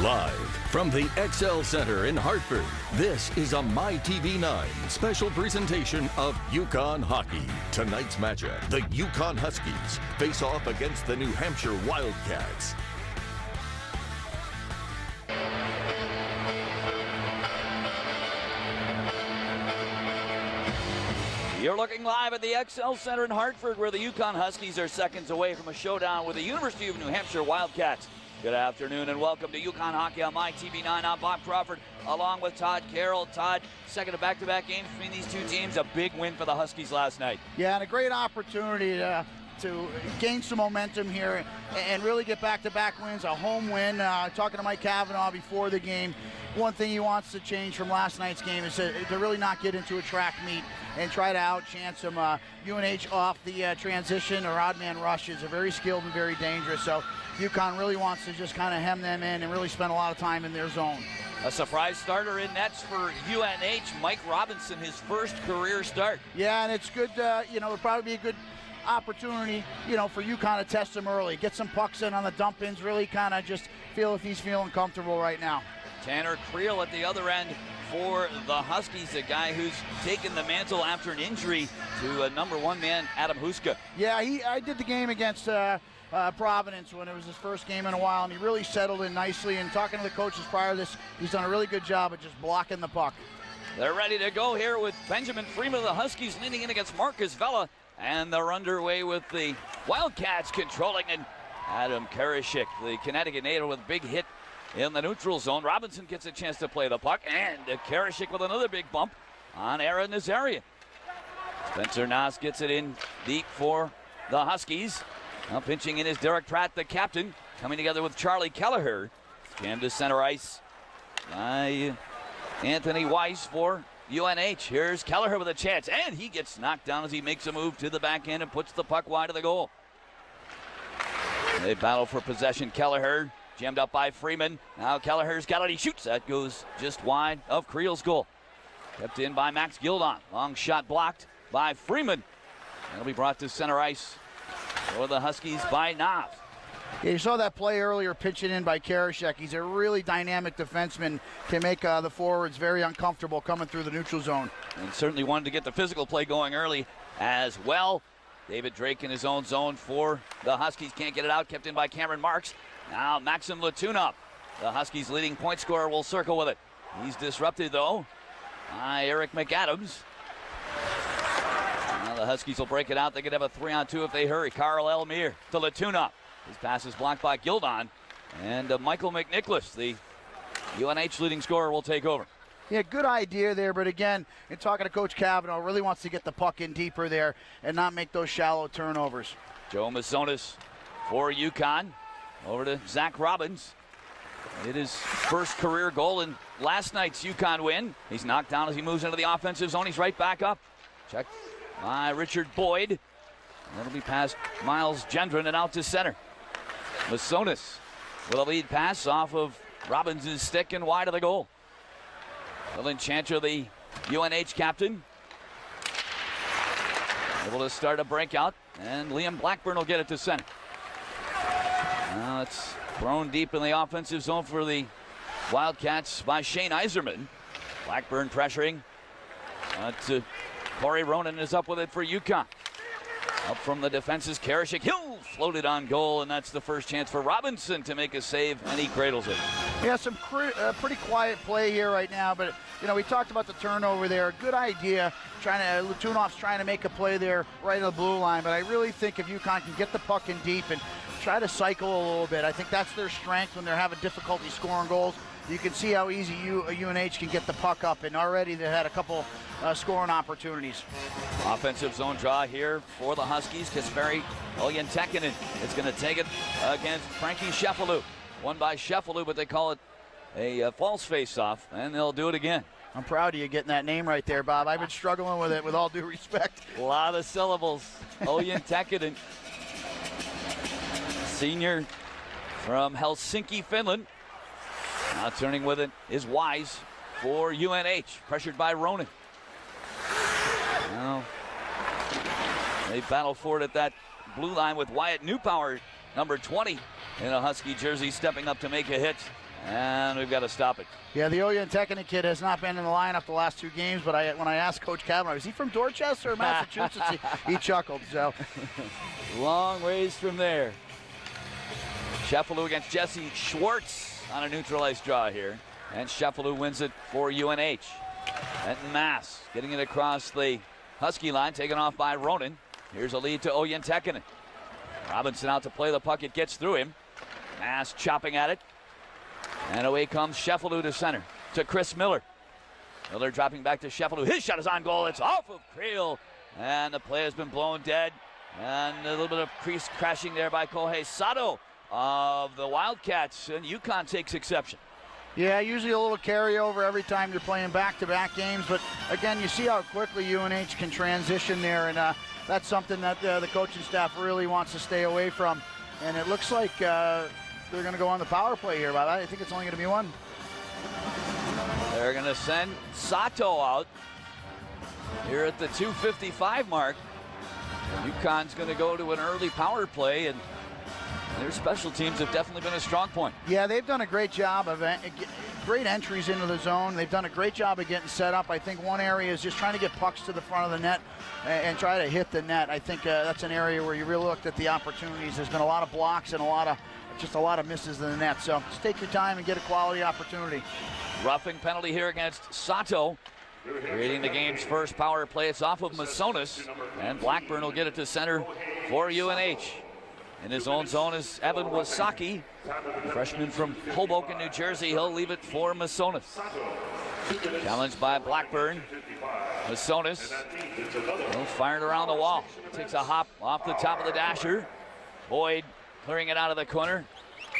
Live from the XL Center in Hartford, this is a MyTV9 special presentation of UConn hockey. Tonight's matchup, the UConn Huskies face off against the New Hampshire Wildcats. You're looking live at the XL Center in Hartford, where the UConn Huskies are seconds away from a showdown with the University of New Hampshire Wildcats. Good afternoon and welcome to UConn Hockey on MyTV9. I'm Bob Crawford along with Todd Carroll. Todd, second of back-to-back games between these two teams. A big win for the Huskies last night. Yeah, and a great opportunity to gain some momentum here and really get back-to-back wins, a home win. Talking to Mike Cavanaugh before the game, one thing he wants to change from last night's game is to really not get into a track meet and try to outchance them. UNH off the transition or odd man rushes are very skilled and very dangerous, so UConn really wants to just kind of hem them in and really spend a lot of time in their zone. A surprise starter in nets for UNH, Mike Robinson, his first career start. Yeah, and it's good, it'll probably be a good opportunity, for UConn to test him early. Get some pucks in on the dump-ins, really kind of just feel if he's feeling comfortable right now. Tanner Creel at the other end for the Huskies, a guy who's taken the mantle after an injury to a number one man, Adam Huska. Yeah, I did the game against Providence when it was his first game in a while, and he really settled in nicely. And talking to the coaches prior to this, he's done a really good job of just blocking the puck. They're ready to go here with Benjamin Freeman of the Huskies leaning in against Marcus Vela, and they're underway with the Wildcats controlling it. Adam Karashik, the Connecticut native, with a big hit in the neutral zone. Robinson gets a chance to play the puck, and Karashik with another big bump on Aaron Nazarian. Spencer Noss gets it in deep for the Huskies. Now pinching in is Derek Pratt, the captain, coming together with Charlie Kelleher. Scanned to center ice by Anthony Weiss for UNH. Here's Kelleher with a chance, and he gets knocked down as he makes a move to the backhand and puts the puck wide of the goal. They battle for possession. Kelleher jammed up by Freeman. Now Kelleher's got it. He shoots. That goes just wide of Creel's goal. Kept in by Max Gildon. Long shot blocked by Freeman. It'll be brought to center ice for the Huskies by Knopf. Yeah, you saw that play earlier, pitching in by Karashek. He's a really dynamic defenseman, can make the forwards very uncomfortable coming through the neutral zone. And certainly wanted to get the physical play going early as well. David Drake in his own zone for the Huskies. Can't get it out, kept in by Cameron Marks. Now Maxim Latunov, the Huskies' leading point scorer, will circle with it. He's disrupted, though, by Eric McAdams. Now the Huskies will break it out. They could have a 3-on-2 if they hurry. Carl Elmire to Latunov. His pass is blocked by Gildon. And Michael McNicholas, the UNH leading scorer, will take over. Yeah, good idea there, but again, in talking to Coach Cavanaugh, really wants to get the puck in deeper there and not make those shallow turnovers. Joe Mazonis for UConn. Over to Zach Robbins. It is first career goal in last night's UConn win. He's knocked down as he moves into the offensive zone. He's right back up. Checked by Richard Boyd. And that'll be past Miles Gendron and out to center. Mazonis with a lead pass off of Robbins' stick and wide of the goal. Dylan Chantra, the UNH captain, able to start a breakout, and Liam Blackburn will get it to center. Now it's thrown deep in the offensive zone for the Wildcats by Shane Iserman. Blackburn pressuring. Corey Ronan is up with it for UConn. Up from the defenses, Karashik. Hill floated on goal, and that's the first chance for Robinson to make a save, and he cradles it. Yeah, some pretty quiet play here right now, but we talked about the turnover there. Good idea. Latunov's trying to make a play there right on the blue line, but I really think if UConn can get the puck in deep and try to cycle a little bit, I think that's their strength when they're having difficulty scoring goals. You can see how easy UNH can get the puck up, and already they had a couple scoring opportunities. Offensive zone draw here for the Huskies. Kasperi Oljentekinen is going to take it against Frankie Sheffield. Won by Sheffield, but they call it a false face-off, and they'll do it again. I'm proud of you getting that name right there, Bob. I've been struggling with it, with all due respect. A lot of syllables. Oljentekinen, senior from Helsinki, Finland. Now turning with it is Wise for UNH, pressured by Ronan. Now they battle for it at that blue line with Wyatt Newpower, number 20, in a Husky jersey, stepping up to make a hit. And we've got to stop it. Yeah, the Oyentekene kid has not been in the lineup the last 2 games, but when I asked Coach Kavanaugh, is he from Dorchester or Massachusetts? he chuckled. So long ways from there. Sheffield against Jesse Schwartz on a neutralized draw here. And Sheffield wins it for UNH. Benton Mass getting it across the Husky line, taken off by Ronan. Here's a lead to Oyentekene. Robinson out to play the puck. It gets through him. Mass chopping at it. And away comes Sheffield to center to Chris Miller. Miller dropping back to Sheffield. His shot is on goal. It's off of Creel. And the play has been blown dead. And a little bit of crease crashing there by Kohei Sato of the Wildcats. And UConn takes exception. Yeah, usually a little carryover every time you're playing back-to-back games. But, again, you see how quickly UNH can transition there. And that's something that the coaching staff really wants to stay away from. And it looks like they're going to go on the power play here. But I think it's only going to be one. They're going to send Sato out here at the 2:55 mark. UConn's going to go to an early power play, and their special teams have definitely been a strong point. Yeah, they've done a great job of great entries into the zone. They've done a great job of getting set up. I think one area is just trying to get pucks to the front of the net and try to hit the net. I think that's an area where you really looked at the opportunities. There's been a lot of blocks and a lot of misses in the net. So just take your time and get a quality opportunity. Roughing penalty here against Sato, creating the game's first power play. It's off of Masonis, and Blackburn will get it to center for UNH. In his own zone is Evan Wasaki, freshman from Hoboken, New Jersey. He'll leave it for Masonis. Challenged by Blackburn. Masonis, fired around the wall. Takes a hop off the top of the dasher. Boyd clearing it out of the corner.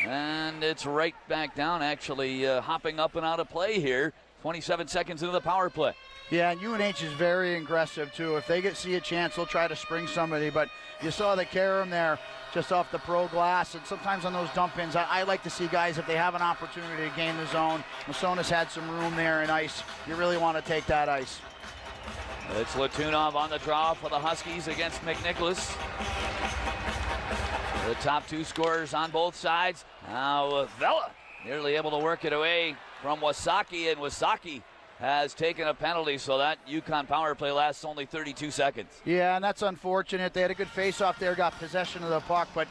And it's right back down, actually hopping up and out of play here. 27 seconds into the power play. Yeah, and UNH is very aggressive, too. If they see a chance, they'll try to spring somebody. But you saw the Karam there just off the pro glass. And sometimes on those dump-ins, I like to see guys, if they have an opportunity to gain the zone. Masonis had some room there in ice. You really want to take that ice. It's Latunov on the draw for the Huskies against McNicholas. The top 2 scorers on both sides. Now Vela nearly able to work it away from Wasaki, and Wasaki has taken a penalty, so that UConn power play lasts only 32 seconds. Yeah, and that's unfortunate. They had a good face-off there, got possession of the puck, but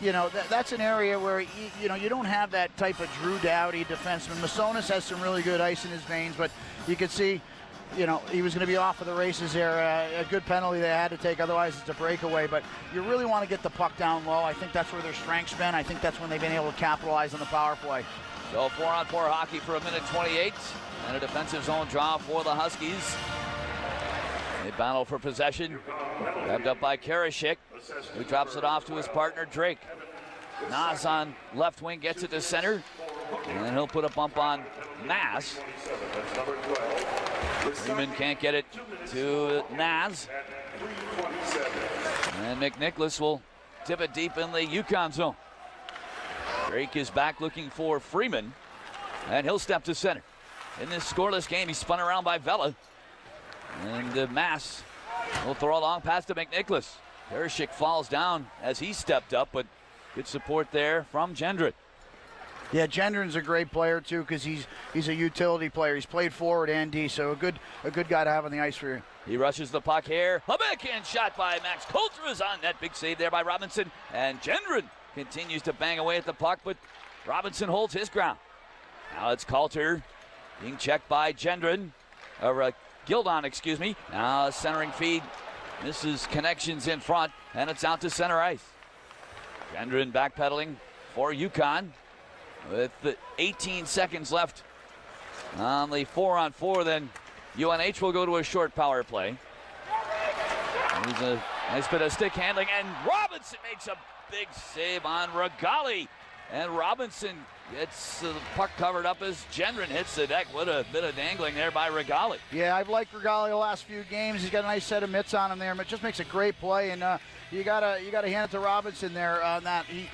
you know, that's an area where you don't have that type of Drew Doughty defenseman. Masonis has some really good ice in his veins, but you could see, he was going to be off of the races there. A good penalty they had to take, otherwise it's a breakaway. But you really want to get the puck down low. I think that's where their strength's been. I think that's when they've been able to capitalize on the power play. So 4-on-4 hockey for 1:28, and a defensive zone draw for the Huskies. They battle for possession, grabbed up by Karashik, who drops it off to his partner Drake. Nas on left wing gets it to center, and then he'll put a bump on Mass. Freeman can't get it to Nas. And McNicholas will tip it deep in the UConn zone. Drake is back looking for Freeman, and he'll step to center. In this scoreless game, he's spun around by Vela. And Mass will throw a long pass to McNicholas. Karashik falls down as he stepped up, but good support there from Gendron. Yeah, Gendron's a great player too, because he's a utility player. He's played forward and D, so a good guy to have on the ice for you. He rushes the puck here. A backhand shot by Max Coulter is on net. Big save there by Robinson, and Gendron continues to bang away at the puck, but Robinson holds his ground. Now it's Coulter being checked by Gendron, or Gildon, excuse me. Now a centering feed. Misses connections in front, and it's out to center ice. Gendron backpedaling for UConn with 18 seconds left on the 4-on-4. Then UNH will go to a short power play. There's a nice bit of stick handling, and Robinson makes a big save on Regali. And Robinson gets the puck covered up as Gendron hits the deck. What a bit of dangling there by Regali. Yeah, I've liked Regali the last few games. He's got a nice set of mitts on him there, but just makes a great play. And you gotta hand it to Robinson there on that. He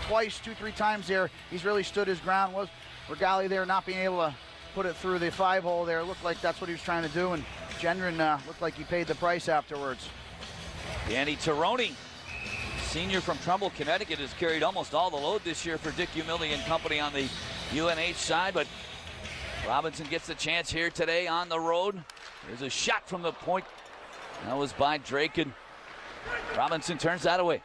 twice, 2-3 times there, he's really stood his ground. Was Regali there not being able to put it through the 5-hole there? It looked like that's what he was trying to do, and Gendron looked like he paid the price afterwards. Danny Tironi, senior from Trumbull, Connecticut, has carried almost all the load this year for Dick Umili and company on the UNH side, but Robinson gets the chance here today on the road. There's a shot from the point. That was by Drake, and Robinson turns that away.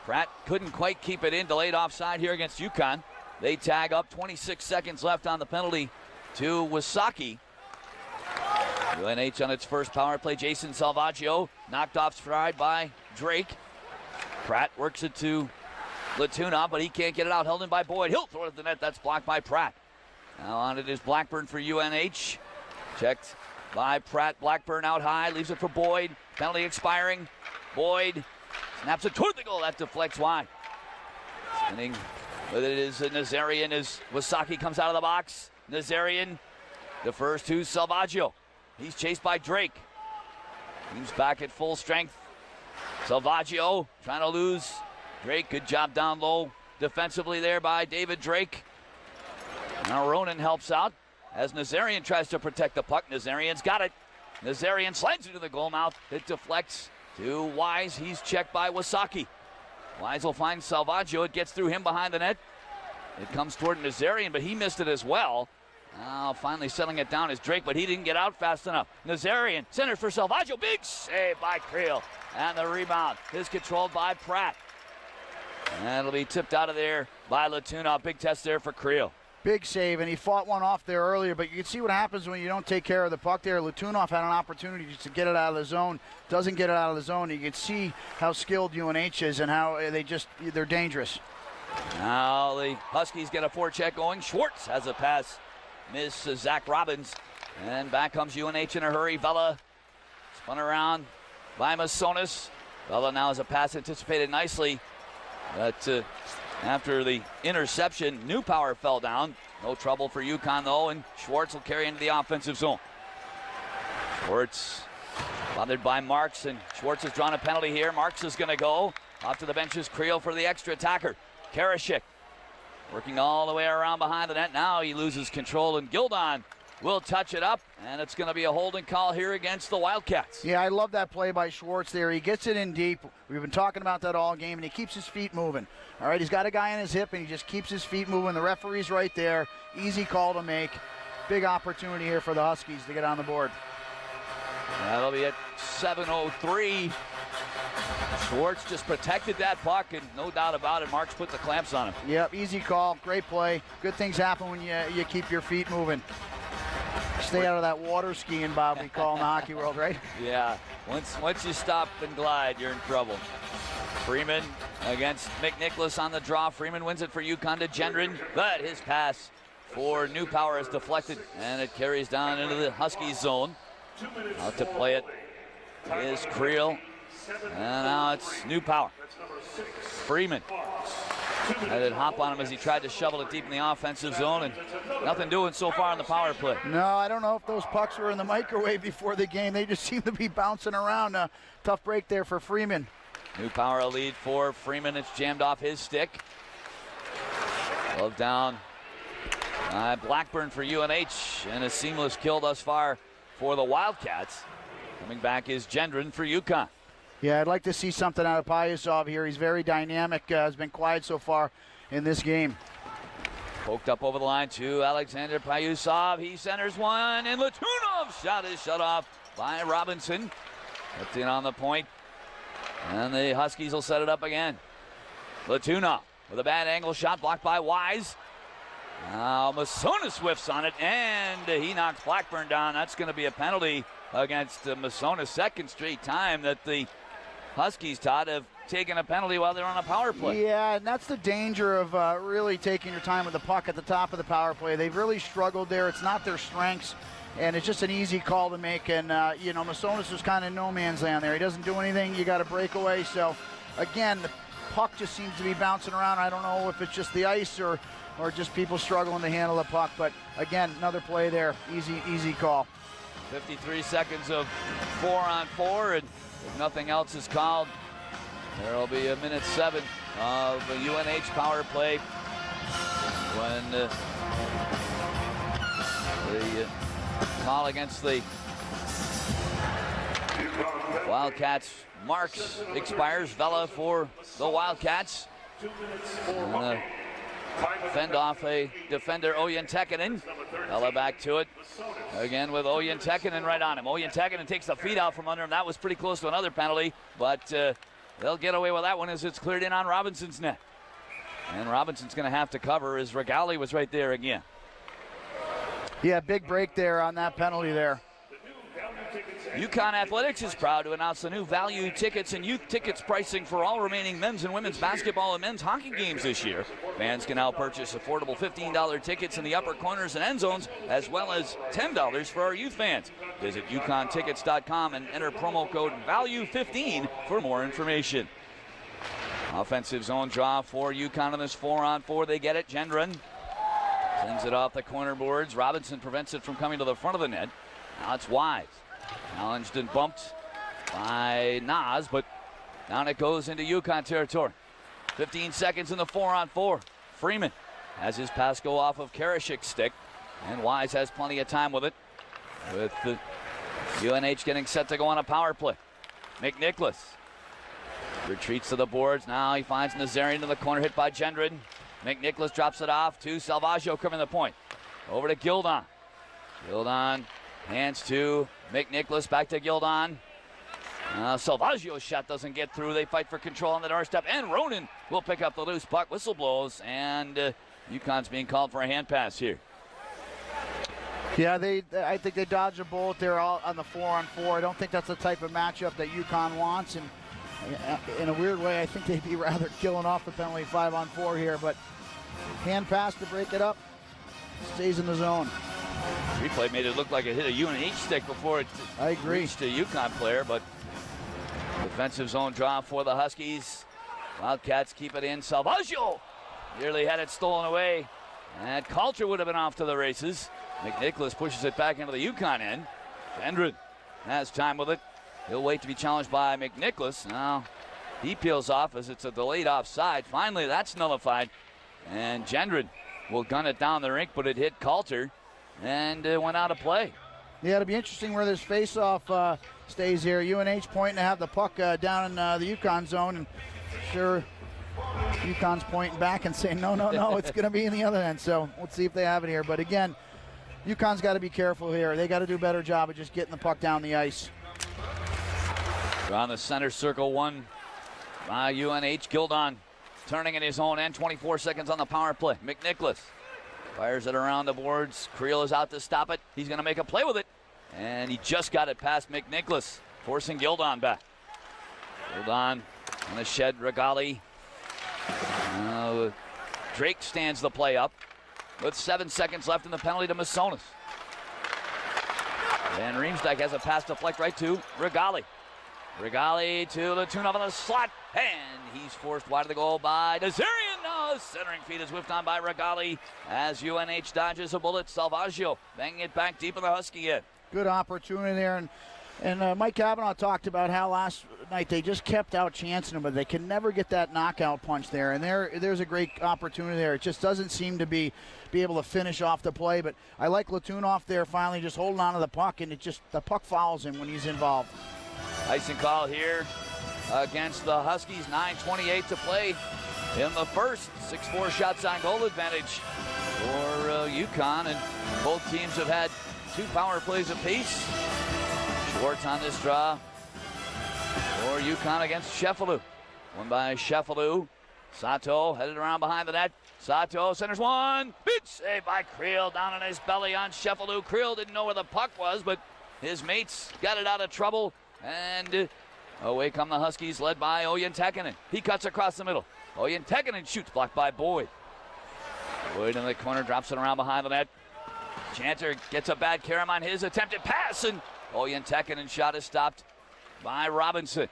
Pratt couldn't quite keep it in. Delayed offside here against UConn. They tag up. 26 seconds left on the penalty to Wasaki. UNH on its first power play. Jason Salvaggio knocked off stride by Drake. Pratt works it to Latuna, but he can't get it out. Held in by Boyd. He'll throw it at the net. That's blocked by Pratt. Now on it is Blackburn for UNH. Checked by Pratt. Blackburn out high. Leaves it for Boyd. Penalty expiring. Boyd snaps it toward the goal. That deflects wide. Spinning with it is Nazarian as Wasaki comes out of the box. Nazarian defers to Salvaggio. He's chased by Drake. He's back at full strength. Salvaggio trying to lose Drake. Good job down low defensively there by David Drake. Now Ronan helps out as Nazarian tries to protect the puck. Nazarian's got it. Nazarian slides into the goal mouth. It deflects to Wise. He's checked by Wasaki. Wise will find Salvaggio. It gets through him behind the net. It comes toward Nazarian, but he missed it as well. Now finally settling it down is Drake, but he didn't get out fast enough. Nazarian centers for Salvaggio. Big save by Creel. And the rebound is controlled by Pratt. And it'll be tipped out of there by Latuna. Big test there for Creel. Big save, and he fought one off there earlier, but you can see what happens when you don't take care of the puck there. Latunov had an opportunity just to get it out of the zone, doesn't get it out of the zone. You can see how skilled UNH is and how they're dangerous. Now the Huskies get a forecheck going. Schwartz has a pass. Miss Zach Robbins. And back comes UNH in a hurry. Vela spun around by Masonis. Vela now has a pass anticipated nicely. But after the interception, Newpower fell down. No trouble for UConn, though, and Schwartz will carry into the offensive zone. Schwartz bothered by Marks, and Schwartz has drawn a penalty here. Marks is going to go. Off to the benches, Creel for the extra attacker. Karashik working all the way around behind the net. Now he loses control, and Gildon will touch it up, and it's going to be a holding call here against the Wildcats. Yeah, I love that play by Schwartz there. He gets it in deep. We've been talking about that all game, and he keeps his feet moving. All right, he's got a guy on his hip, and he just keeps his feet moving. The referee's right there. Easy call to make. Big opportunity here for the Huskies to get on the board. That'll be at 7:03. Schwartz just protected that puck, and no doubt about it, Marks put the clamps on him. Yep, easy call, great play. Good things happen when you keep your feet moving. Stay out of that water skiing, Bob, we call in the hockey world, right? Yeah, once you stop and glide, you're in trouble. Freeman against McNicholas on the draw. Freeman wins it for UConn to Gendron, but his pass for Newpower is deflected, and it carries down into the Huskies zone. Out to play it is Creel, and now it's Newpower. Freeman had it hop on him as he tried to shovel it deep in the offensive zone, and nothing doing so far on the power play. No, I don't know if those pucks were in the microwave before the game. They just seem to be bouncing around. Tough break there for Freeman. Newpower a lead for Freeman. It's jammed off his stick. Glove down. Blackburn for UNH, and a seamless kill thus far for the Wildcats. Coming back is Gendron for UConn. Yeah, I'd like to see something out of Payasov here. He's very dynamic, has been quiet so far in this game. Poked up over the line to Alexander Payasov. He centers one, and Latunov's shot is shut off by Robinson. Kept in on the point, and the Huskies will set it up again. Latunov with a bad angle shot blocked by Wise. Now Masonis whiffs on it, and he knocks Blackburn down. That's going to be a penalty against Masonis. Second straight time that the Huskies, Todd, have taken a penalty while they're on a power play. Yeah, and that's the danger of really taking your time with the puck at the top of the power play. They've really struggled there. It's not their strengths, and it's just an easy call to make. And, Masonis was kind of no man's land there. He doesn't do anything. You got a breakaway. So, again, the puck just seems to be bouncing around. I don't know if it's just the ice or just people struggling to handle the puck. But, again, another play there. Easy call. 53 seconds of 4-on-4, and if nothing else is called, there will be a minute 7 of a UNH power play when the call against the Wildcats Marks expires. Vela for the Wildcats. And fend off a defender, Oyen Tekkanen. Vela back to it. Again with Oyen Tekkanen right on him. Oyen Tekkanen takes the feet out from under him. That was pretty close to another penalty, but they'll get away with that one as it's cleared in on Robinson's net. And Robinson's going to have to cover as Regali was right there again. Yeah, big break there on that penalty there. UConn Athletics is proud to announce the new value tickets and youth tickets pricing for all remaining men's and women's basketball and men's hockey games this year. Fans can now purchase affordable $15 tickets in the upper corners and end zones, as well as $10 for our youth fans. Visit UConnTickets.com and enter promo code VALUE15 for more information. Offensive zone draw for UConn on this 4-on-4. They get it. Gendron sends it off the corner boards. Robinson prevents it from coming to the front of the net. Now it's Wise. Challenged and bumped by Nas, but down it goes into UConn territory. 15 seconds in the 4-on-4. Freeman has his pass go off of Karashik's stick, and Wise has plenty of time with it. With the UNH getting set to go on a power play. McNicholas retreats to the boards. Now he finds Nazarian in the corner, hit by Gendron. McNicholas drops it off to Salvaggio covering the point. Over to Gildon. Gildon hands to McNicholas, back to Gildon. Salvaggio's shot doesn't get through. They fight for control on the doorstep, and Ronan will pick up the loose puck. Whistle blows, and UConn's being called for a hand pass here. Yeah, I think they dodged a bullet there all on the 4-on-4. I don't think that's the type of matchup that UConn wants, and in a weird way, I think they'd be rather killing off the penalty 5-on-4 here, but hand pass to break it up, stays in the zone. Replay made it look like it hit a UNH stick before it reached a UConn player, but defensive zone draw for the Huskies. Wildcats keep it in. Salvaggio nearly had it stolen away, and Coulter would have been off to the races. McNicholas pushes it back into the UConn end. Gendron has time with it. He'll wait to be challenged by McNicholas. Now he peels off as it's a delayed offside. Finally, that's nullified, and Gendron will gun it down the rink, but it hit Coulter and went out of play. Yeah, it'll be interesting where this face-off stays here. UNH pointing to have the puck down in the UConn zone, and sure, UConn's pointing back and saying, no, it's going to be in the other end. So let's see if they have it here. But again, UConn's got to be careful here. They got to do a better job of just getting the puck down the ice. On the center circle, one by UNH. Gildon turning in his own end. 24 seconds on the power play. McNicholas fires it around the boards. Creel is out to stop it. He's going to make a play with it. And he just got it past McNicholas, forcing Gildon back. Gildon on the shed. Regali. Drake stands the play up with 7 seconds left in the penalty to Massonis. And Riemsdyk has a pass deflect right to Regali. Regali to Latunov on the slot, and he's forced wide of the goal by Nazarian. No, centering feed is whiffed on by Regali as UNH dodges a bullet. Salvaggio banging it back deep in the Husky end. Good opportunity there, and Mike Cavanaugh talked about how last night they just kept out chancing him, but they can never get that knockout punch there, and there's a great opportunity there. It just doesn't seem to be able to finish off the play, but I like Latunov there finally just holding on to the puck, and the puck follows him when he's involved. Icing call here against the Huskies. 9:28 to play in the first. 6-4 shots on goal advantage for UConn, and both teams have had 2 power plays apiece. Schwartz on this draw for UConn against Sheffield. One by Sheffield. Sato headed around behind the net. Sato centers one. Big save by Creel down on his belly on Sheffield. Creel didn't know where the puck was, but his mates got it out of trouble. And away come the Huskies, led by Oyen Tekkanen. He cuts across the middle. Oyen Tekkanen shoots, blocked by Boyd. Boyd in the corner, drops it around behind the net. Chanter gets a bad carom on his attempted pass, and Oyen Tekkanen's shot is stopped by Robinson.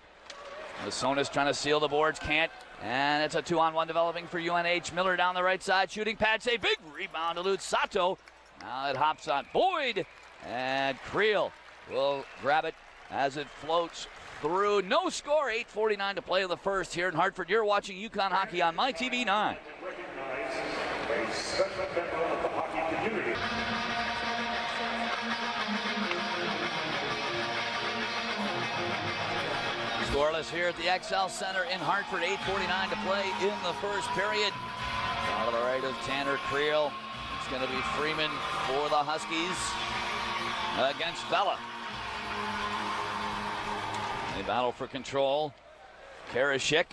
Massonis trying to seal the boards, can't. And it's a 2-on-1 developing for UNH. Miller down the right side, shooting pad save. Big rebound, eludes Sato. Now it hops on Boyd, and Creel will grab it as it floats through. No score, 8:49 to play in the first here in Hartford. You're watching UConn hockey on MyTV9. Scoreless here at the XL Center in Hartford. 8:49 to play in the first period. Out of the right of Tanner Creel. It's going to be Freeman for the Huskies against Vela. They battle for control. Karashik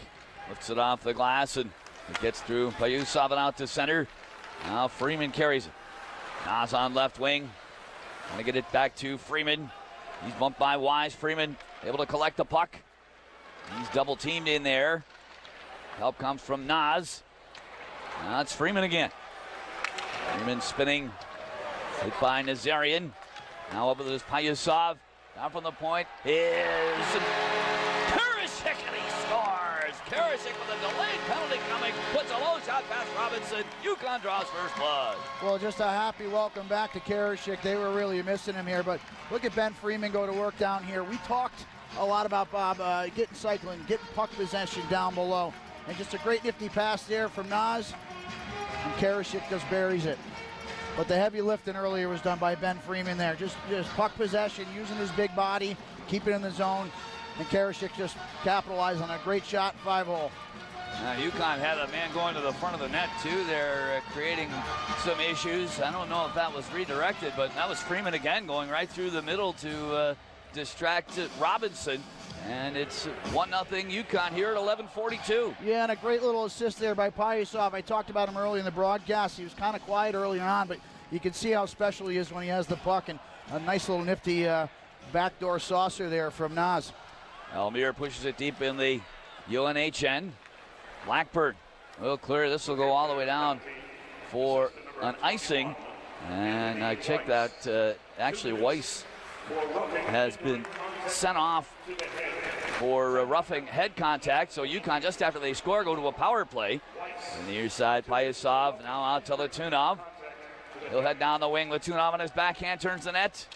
lifts it off the glass and it gets through Payusov and out to center. Now Freeman carries it. Nas on left wing. Trying to get it back to Freeman. He's bumped by Wise. Freeman able to collect the puck. He's double teamed in there. Help comes from Nas. Now it's Freeman again. Freeman spinning. Hit by Nazarian. Now over to this Payusov. Down from the point is Karashik, and he scores. Karashik with a delayed penalty coming. Puts a low shot past Robinson. UConn draws first blood. Well, just a happy welcome back to Karashik. They were really missing him here, but look at Ben Freeman go to work down here. We talked a lot about Bob getting cycling, getting puck possession down below. And just a great nifty pass there from Nas. And Karashik just buries it. But the heavy lifting earlier was done by Ben Freeman there. Just puck possession, using his big body, keep it in the zone. And Karashik just capitalized on a great shot in 5-hole. Now UConn had a man going to the front of the net too. They're creating some issues. I don't know if that was redirected, but that was Freeman again going right through the middle to distract Robinson. And it's 1-0 UConn here at 11:42. Yeah, and a great little assist there by Payusov. I talked about him early in the broadcast. He was kind of quiet early on, but you can see how special he is when he has the puck. And a nice little nifty backdoor saucer there from Nas. Elmire pushes it deep in the UNHN. Blackburn will clear. This will go all the way down for an icing. And I checked that. Actually, Weiss has been sent off for roughing head contact. So UConn, just after they score, go to a power play. On the near side, Payusov now out to Latunov. He'll head down the wing. Latunov on his backhand turns the net.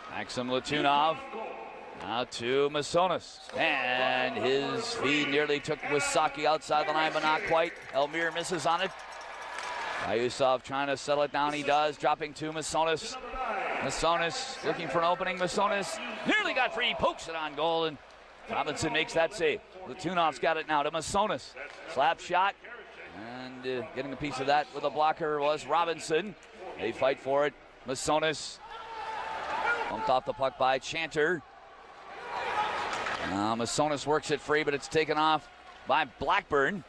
Maxim Latunov now to Masonis. And his feed nearly took Wisaki outside the line, but not quite. Elmire misses on it. Payusov trying to settle it down. He does, dropping to Masonis. Masonis looking for an opening. Masonis nearly got free. He pokes it on goal, and Robinson makes that save. Latunov's got it now to Masonis. Slap shot, and getting a piece of that with a blocker was Robinson. They fight for it. Masonis bumped off the puck by Chanter. Masonis works it free, but it's taken off by Blackburn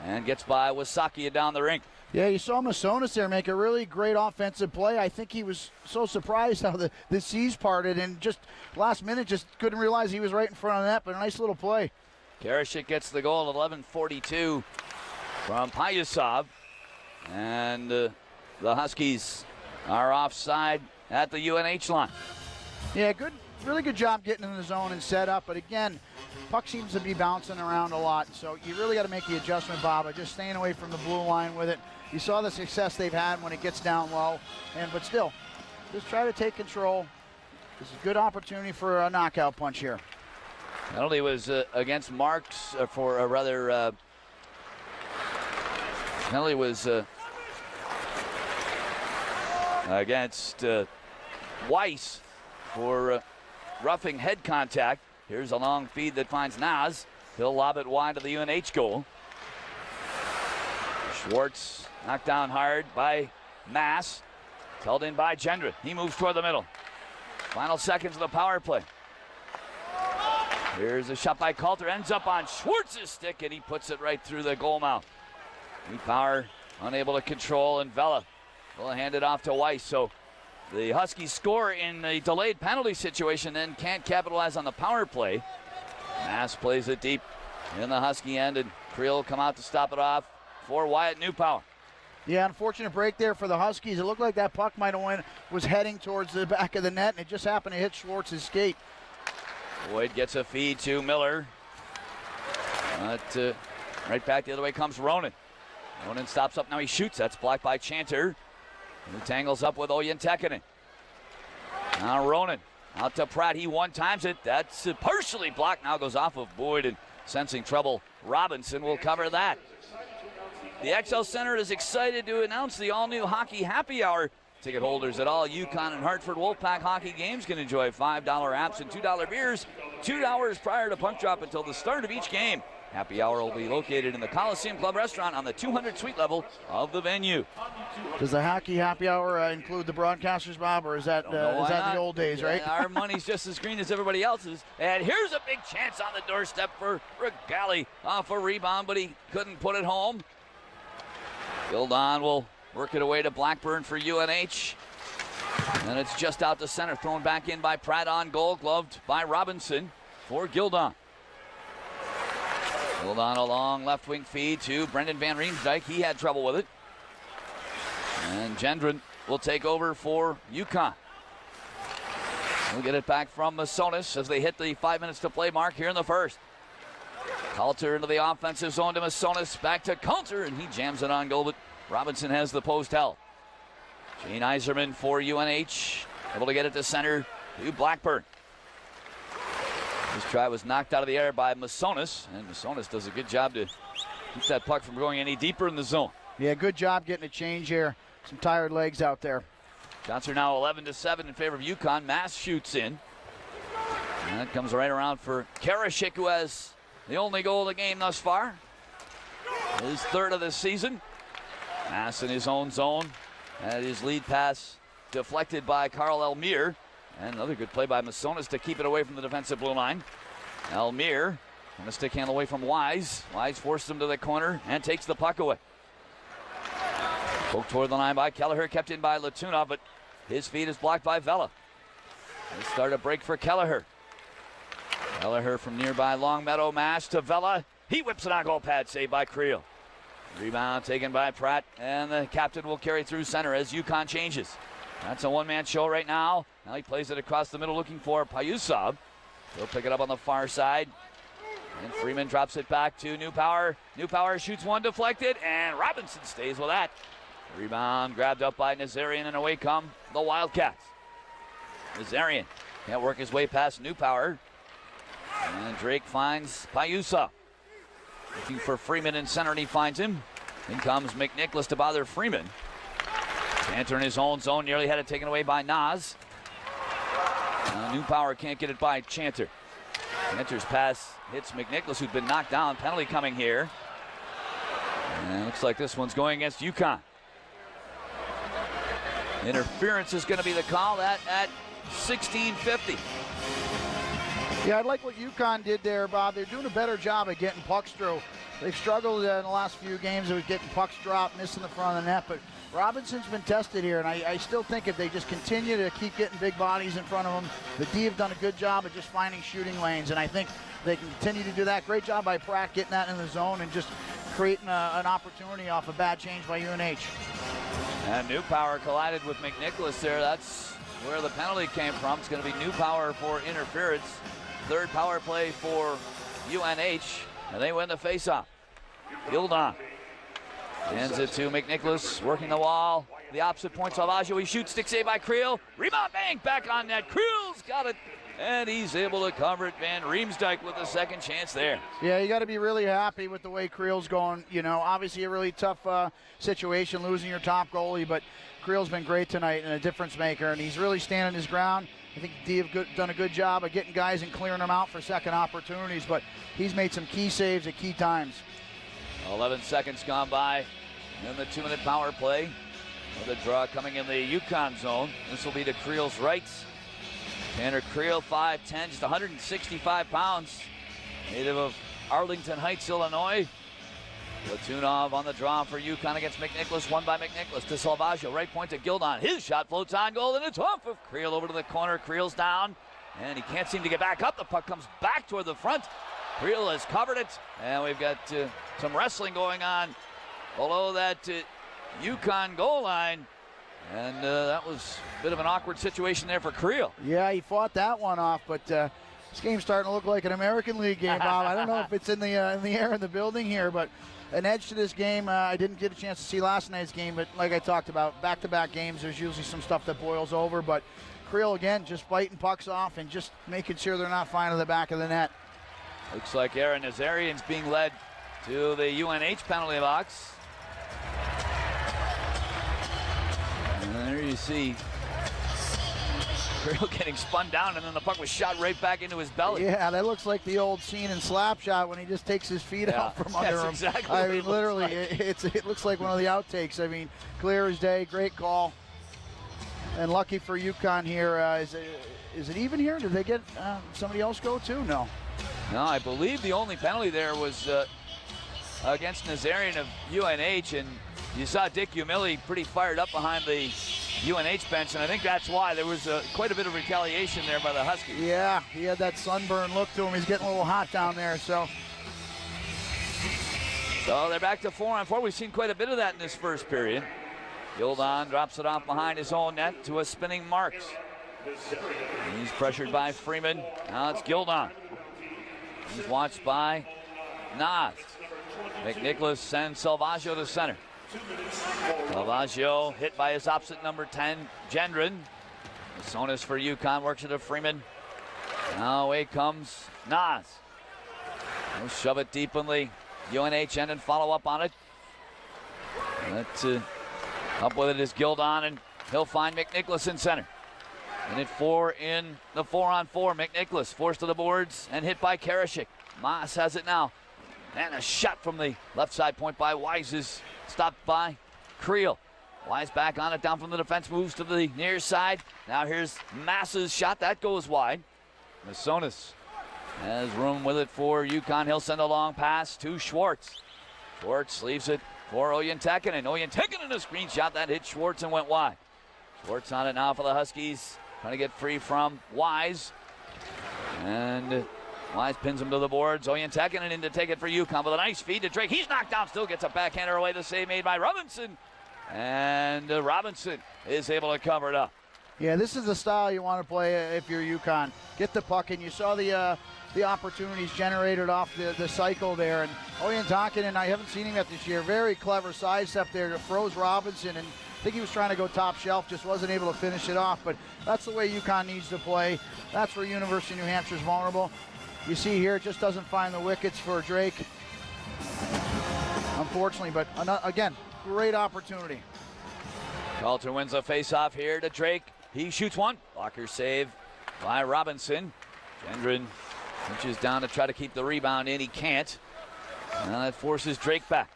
and gets by Wisaki down the rink. Yeah, you saw Masonis there make a really great offensive play. I think he was so surprised how the seas parted and just last minute just couldn't realize he was right in front of the net, but a nice little play. Karashik gets the goal at 11:42 from Payusov. And the Huskies are offside at the UNH line. Yeah, really good job getting in the zone and set up, but again, puck seems to be bouncing around a lot, so you really got to make the adjustment, Bob, of just staying away from the blue line with it. You saw the success they've had when it gets down low, but still, just try to take control. This is a good opportunity for a knockout punch here. Penalty was against Marks, penalty was against Weiss for roughing head contact. Here's a long feed that finds Nas. He'll lob it wide to the UNH goal. Schwartz knocked down hard by Mass. It's held in by Gendron. He moves toward the middle. Final seconds of the power play. Here's a shot by Coulter. Ends up on Schwartz's stick, and he puts it right through the goal mouth. Power unable to control, and Vela will hand it off to Weiss. So the Huskies score in the delayed penalty situation, then can't capitalize on the power play. Mass plays it deep in the Husky end, and Creel will come out to stop it off for Wyatt Newpower. Yeah, unfortunate break there for the Huskies. It looked like that puck might have was heading towards the back of the net, and it just happened to hit Schwartz's skate. Boyd gets a feed to Miller. But right back the other way comes Ronan. Ronan stops up, now he shoots. That's blocked by Chanter, who tangles up with Oyen Tekkanen. Now Ronan out to Pratt. He one-times it. That's partially blocked. Now goes off of Boyd, and sensing trouble, Robinson will cover that. The XL Center is excited to announce the all-new Hockey Happy Hour. Ticket holders at all UConn and Hartford Wolfpack hockey games can enjoy $5 apps and $2 beers 2 hours prior to puck drop until the start of each game. Happy hour will be located in the Coliseum Club Restaurant on the 200 suite level of the venue. Does the hockey happy hour include the broadcasters, Bob, or is that the old days, right? Our money's just as green as everybody else's. And here's a big chance on the doorstep for Regali off a rebound, but he couldn't put it home. Gildon will work it away to Blackburn for UNH. And it's just out to center, thrown back in by Pratt on goal, gloved by Robinson for Gildon. Gildon a long left wing feed to Brendan Van Riemsdyk. He had trouble with it. And Gendron will take over for UConn. We'll get it back from Masonis as they hit the 5 minutes to play mark here in the first. Coulter into the offensive zone to Masonis. Back to Coulter, and he jams it on goal, but Robinson has the post held. Gene Iserman for UNH, able to get it to center to Blackburn. This try was knocked out of the air by Masonis, and Masonis does a good job to keep that puck from going any deeper in the zone. Yeah, good job getting a change here. Some tired legs out there. Shots are now 11-7 in favor of UConn. Mass shoots in. And that comes right around for Karashik, who has the only goal of the game thus far. His third of the season. Mass in his own zone. And his lead pass deflected by Carl Elmire. And another good play by Masonis to keep it away from the defensive blue line. Elmire on a stick handle away from Wise. Wise forces him to the corner and takes the puck away. Poked toward the line by Kelleher, kept in by Latuna, but his feed is blocked by Vela. They start a break for Kelleher. Kelleher from nearby Longmeadow, Mash to Vela. He whips it on goal pad, saved by Creel. Rebound taken by Pratt, and the captain will carry through center as UConn changes. That's a one-man show right now. Now he plays it across the middle looking for Payusov. He'll pick it up on the far side. And Freeman drops it back to Newpower. Newpower shoots one deflected, and Robinson stays with that. Rebound grabbed up by Nazarian, and away come the Wildcats. Nazarian can't work his way past Newpower. And Drake finds Payusov. Looking for Freeman in center, and he finds him. In comes McNicholas to bother Freeman. Cantor in his own zone, nearly had it taken away by Nas. Newpower can't get it by Chanter. Cantor's pass hits McNicholas, who'd been knocked down. Penalty coming here. And looks like this one's going against UConn. Interference is going to be the call at 16:50. Yeah, I like what UConn did there, Bob. They're doing a better job of getting pucks through. They've struggled in the last few games with getting pucks dropped, missing the front of the net, but Robinson's been tested here, and I still think if they just continue to keep getting big bodies in front of them, the D have done a good job of just finding shooting lanes, and I think they can continue to do that. Great job by Pratt getting that in the zone and just creating an opportunity off a bad change by UNH. And Newpower collided with McNicholas there. That's where the penalty came from. It's going to be Newpower for interference. Third power play for UNH, and they win the faceoff. Gildon hands it to McNicholas, working the wall. The opposite point, Salvaggio. He shoots, stick save by Creel. Rebound, bang, back on net. Creel's got it, and he's able to cover it. Van Riemsdyk with a second chance there. Yeah, you got to be really happy with the way Creel's going. You know, obviously a really tough situation, losing your top goalie, but Creel's been great tonight and a difference maker, and he's really standing his ground. I think D have done a good job of getting guys and clearing them out for second opportunities, but he's made some key saves at key times. 11 seconds gone by in the 2-minute power play. Another draw coming in the UConn zone. This will be to Creel's right. Tanner Creel, 5'10", just 165 pounds. Native of Arlington Heights, Illinois. Latunov on the draw for UConn against McNicholas. Won by McNicholas to Salvaggio. Right point to Gildon. His shot floats on goal, and it's off of Creel over to the corner. Creel's down, and he can't seem to get back up. The puck comes back toward the front. Creel has covered it, and we've got some wrestling going on below that UConn goal line. And that was a bit of an awkward situation there for Creel. Yeah, he fought that one off, but this game's starting to look like an American League game, Bob. I don't know if it's in the air in the building here, but an edge to this game. I didn't get a chance to see last night's game, but like I talked about, back-to-back games, there's usually some stuff that boils over. But Creel, again, just fighting pucks off and just making sure they're not finding the back of the net. Looks like Aaron Nazarian's being led to the UNH penalty box. And there you see Creel getting spun down, and then the puck was shot right back into his belly. Yeah, that looks like the old scene in Slapshot when he just takes his feet out from under him. Exactly. I mean, literally, it looks like one of the outtakes. I mean, clear as day, great call. And lucky for UConn here, is it even here? Did they get somebody else go too? No. No, I believe the only penalty there was against Nazarian of UNH, and you saw Dick Umili pretty fired up behind the UNH bench, and I think that's why there was quite a bit of retaliation there by the Huskies. Yeah, he had that sunburn look to him. He's getting a little hot down there, so they're back to 4-on-4. We've seen quite a bit of that in this first period. Gildon drops it off behind his own net to a spinning Marks. He's pressured by Freeman. Now it's Gildon. He's watched by Nas. McNicholas sends Salvaggio to center. Salvaggio hit by his opposite number 10, Gendron. Sonis for UConn works it to Freeman. Now away comes Nas. He'll shove it deep in the UNH end and follow up on it. Up with it is Gildon, and he'll find McNicholas in center. Minute 4 in the 4-on-4. McNicholas forced to the boards and hit by Karashik. Moss has it now. And a shot from the left side point by Wise is stopped by Creel. Wise back on it, down from the defense, moves to the near side. Now here's Mass's shot, that goes wide. Massonis has room with it for UConn. He'll send a long pass to Schwartz. Schwartz leaves it for Oyentekinen. Oyentekinen a screen shot that hit Schwartz and went wide. Schwartz on it now for the Huskies, trying to get free from Wise. And Wise pins him to the boards. Oyentekinen in to take it for UConn with a nice feed to Drake. He's knocked down, still gets a backhander away. The save made by Robinson. And Robinson is able to cover it up. Yeah, this is the style you want to play if you're UConn. Get the puck in. You saw the opportunities generated off the cycle there. And Oyentekinen, I haven't seen him yet this year. Very clever sidestep there to froze Robinson. And I think he was trying to go top shelf, just wasn't able to finish it off. But that's the way UConn needs to play. That's where University of New Hampshire is vulnerable. You see here, it just doesn't find the wickets for Drake, unfortunately. But again, great opportunity. Coulter wins a face-off here to Drake. He shoots one. Blocker save by Robinson. Gendron inches down to try to keep the rebound in. He can't. Now that forces Drake back.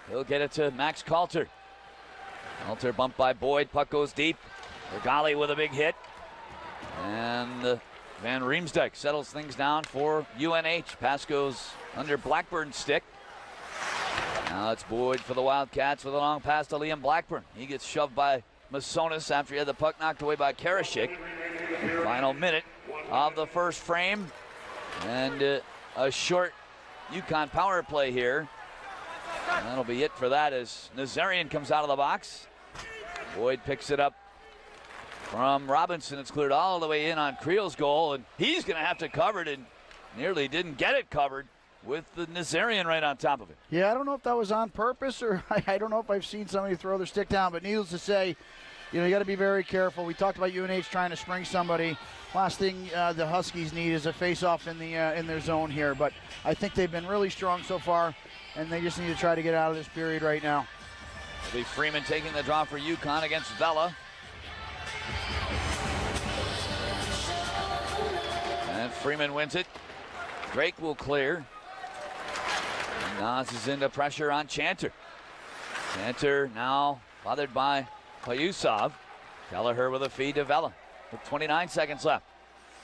He'll get it to Max Coulter. Coulter bumped by Boyd. Puck goes deep. Regali with a big hit. And Van Riemsdyk settles things down for UNH. Pass goes under Blackburn's stick. Now it's Boyd for the Wildcats with a long pass to Liam Blackburn. He gets shoved by Massonis after he had the puck knocked away by Karashik. Final minute of the first frame. And a short UConn power play here. And that'll be it for that as Nazarian comes out of the box. Boyd picks it up from Robinson. It's cleared all the way in on Creel's goal, and he's going to have to cover it, and nearly didn't get it covered with the Nazarian right on top of it. Yeah, I don't know if that was on purpose, or I don't know if I've seen somebody throw their stick down, but needless to say, you got to be very careful. We talked about UNH trying to spring somebody. Last thing the Huskies need is a face-off in their zone here, but I think they've been really strong so far, and they just need to try to get out of this period right now. It'll be Freeman taking the draw for UConn against Vela. And Freeman wins it. Drake will clear. And Nas is into pressure on Chanter. Chanter now bothered by Payusov. Kelleher with a feed to Vela with 29 seconds left.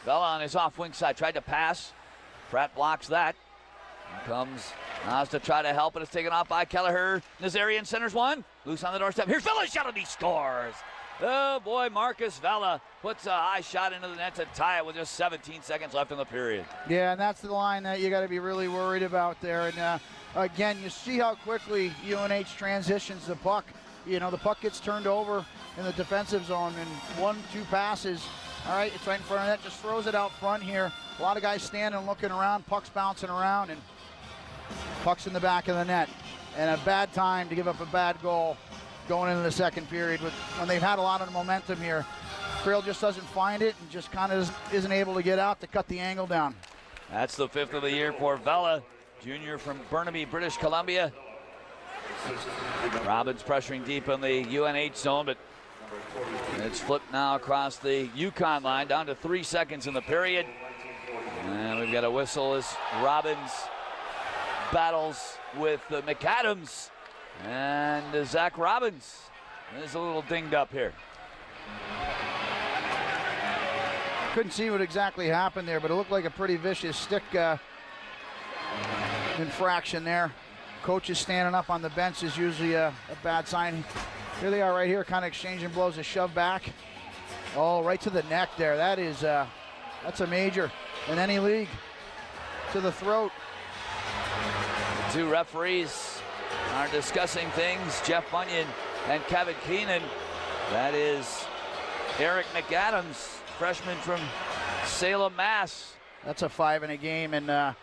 Vela on his off wing side tried to pass. Pratt blocks that. Here comes Nas to try to help, and it's taken off by Kelleher. Nazarian centers one. Loose on the doorstep. Here's Vela's shot, and he scores. Oh boy, Marcus Vela puts a high shot into the net to tie it with just 17 seconds left in the period. Yeah, and that's the line that you got to be really worried about there. And again, you see how quickly UNH transitions the puck. The puck gets turned over in the defensive zone, and 1-2 passes. All right, it's right in front of that. Just throws it out front here. A lot of guys standing, looking around, puck's bouncing around, and puck's in the back of the net. And a bad time to give up a bad goal going into the second period when they've had a lot of momentum here. Creel just doesn't find it and just kind of isn't able to get out to cut the angle down. That's the 5th of the year for Vela, junior from Burnaby, British Columbia. Robbins pressuring deep in the UNH zone, but It's flipped now across the UConn line, down to 3 seconds in the period. And we've got a whistle as Robbins battles with McAdams. And Zach Robbins is a little dinged up here. Couldn't see what exactly happened there, but it looked like a pretty vicious stick infraction there. Coach is standing up on the bench is usually a bad sign. Here they are right here, kind of exchanging blows, a shove back. Oh, right to the neck there. That is, that's a major in any league. To the throat. The two referees are discussing things. Jeff Bunyan and Kevin Keenan. That is Eric McAdams, freshman from Salem, Mass. That's a 5 in a game, and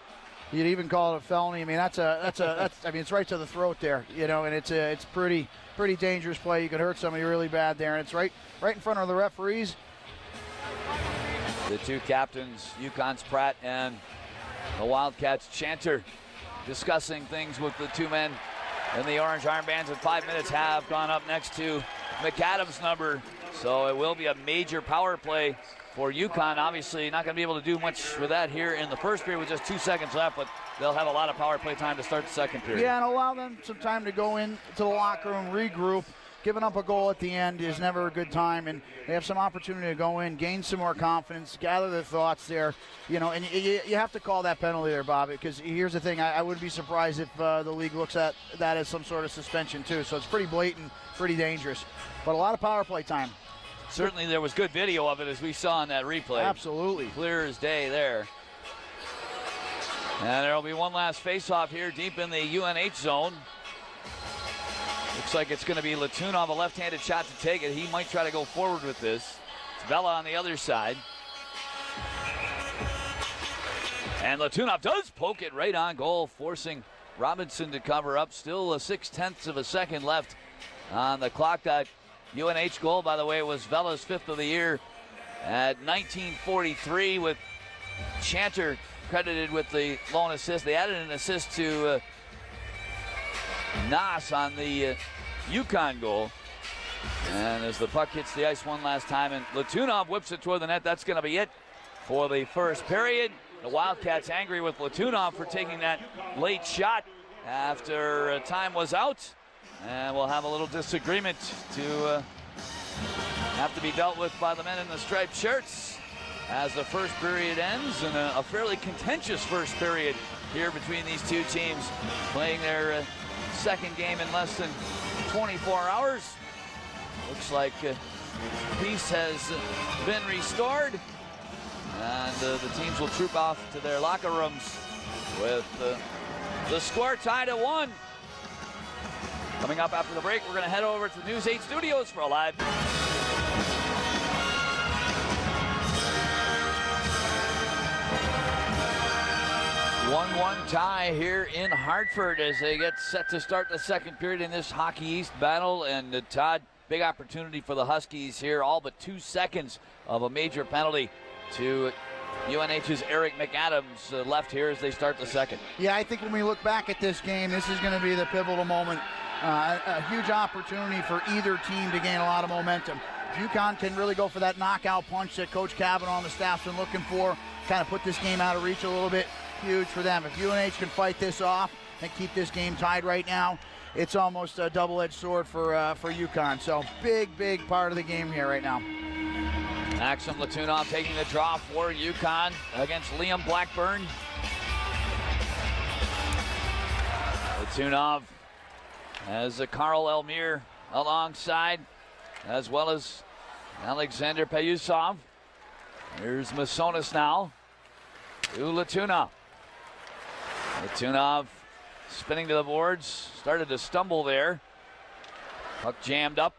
you'd even call it a felony. I mean, that's I mean, it's right to the throat there, you know, and it's pretty dangerous play. You could hurt somebody really bad there, and it's right in front of the referees. The two captains, UConn's Pratt and the Wildcats' Chanter, discussing things with the two men in the orange armbands, and 5 minutes have gone up next to McAdams' number. So it will be a major power play for UConn. Obviously not going to be able to do much with that here in the first period with just 2 seconds left, but they'll have a lot of power play time to start the second period. Yeah, and allow them some time to go into the locker room, regroup. Giving up a goal at the end is never a good time, and they have some opportunity to go in, gain some more confidence, gather their thoughts there. You know, and you have to call that penalty there, Bobby, because here's the thing. I wouldn't be surprised if the league looks at that as some sort of suspension too. So it's pretty blatant, pretty dangerous. But a lot of power play time. Certainly there was good video of it, as we saw in that replay. Absolutely. Clear as day there. And there will be one last face-off here deep in the UNH zone. Looks like it's going to be Latunov, a left-handed shot to take it. He might try to go forward with this. It's Vela on the other side. And Latunov does poke it right on goal, forcing Robinson to cover up. Still a 0.6 of a second left on the clock. That UNH goal, by the way, was Vela's 5th of the year at 1943, with Chanter credited with the lone assist. They added an assist to Nas on the UConn goal. And as the puck hits the ice one last time, and Latunov whips it toward the net, that's going to be it for the first period. The Wildcats angry with Latunov for taking that late shot after time was out. And we'll have a little disagreement to have to be dealt with by the men in the striped shirts as the first period ends, and a fairly contentious first period here between these two teams, playing their second game in less than 24 hours. Looks like peace has been restored, and the teams will troop off to their locker rooms with the score tied at 1. Coming up after the break, we're going to head over to the News 8 studios for a live. 1-1 tie here in Hartford as they get set to start the second period in this Hockey East battle. And Todd, big opportunity for the Huskies here. All but 2 seconds of a major penalty to UNH's Eric McAdams left here as they start the second. Yeah, I think when we look back at this game, this is going to be the pivotal moment. A huge opportunity for either team to gain a lot of momentum. If UConn can really go for that knockout punch that Coach Kavanaugh and the staff's been looking for, kind of put this game out of reach a little bit, huge for them. If UNH can fight this off and keep this game tied right now, it's almost a double-edged sword for UConn. So big part of the game here right now. Maxim Latunov taking the draw for UConn against Liam Blackburn. Latunov has Karl Elmir alongside, as well as Alexander Payusov. Here's Masonis now to Latunov. Latunov spinning to the boards, started to stumble there. Puck jammed up.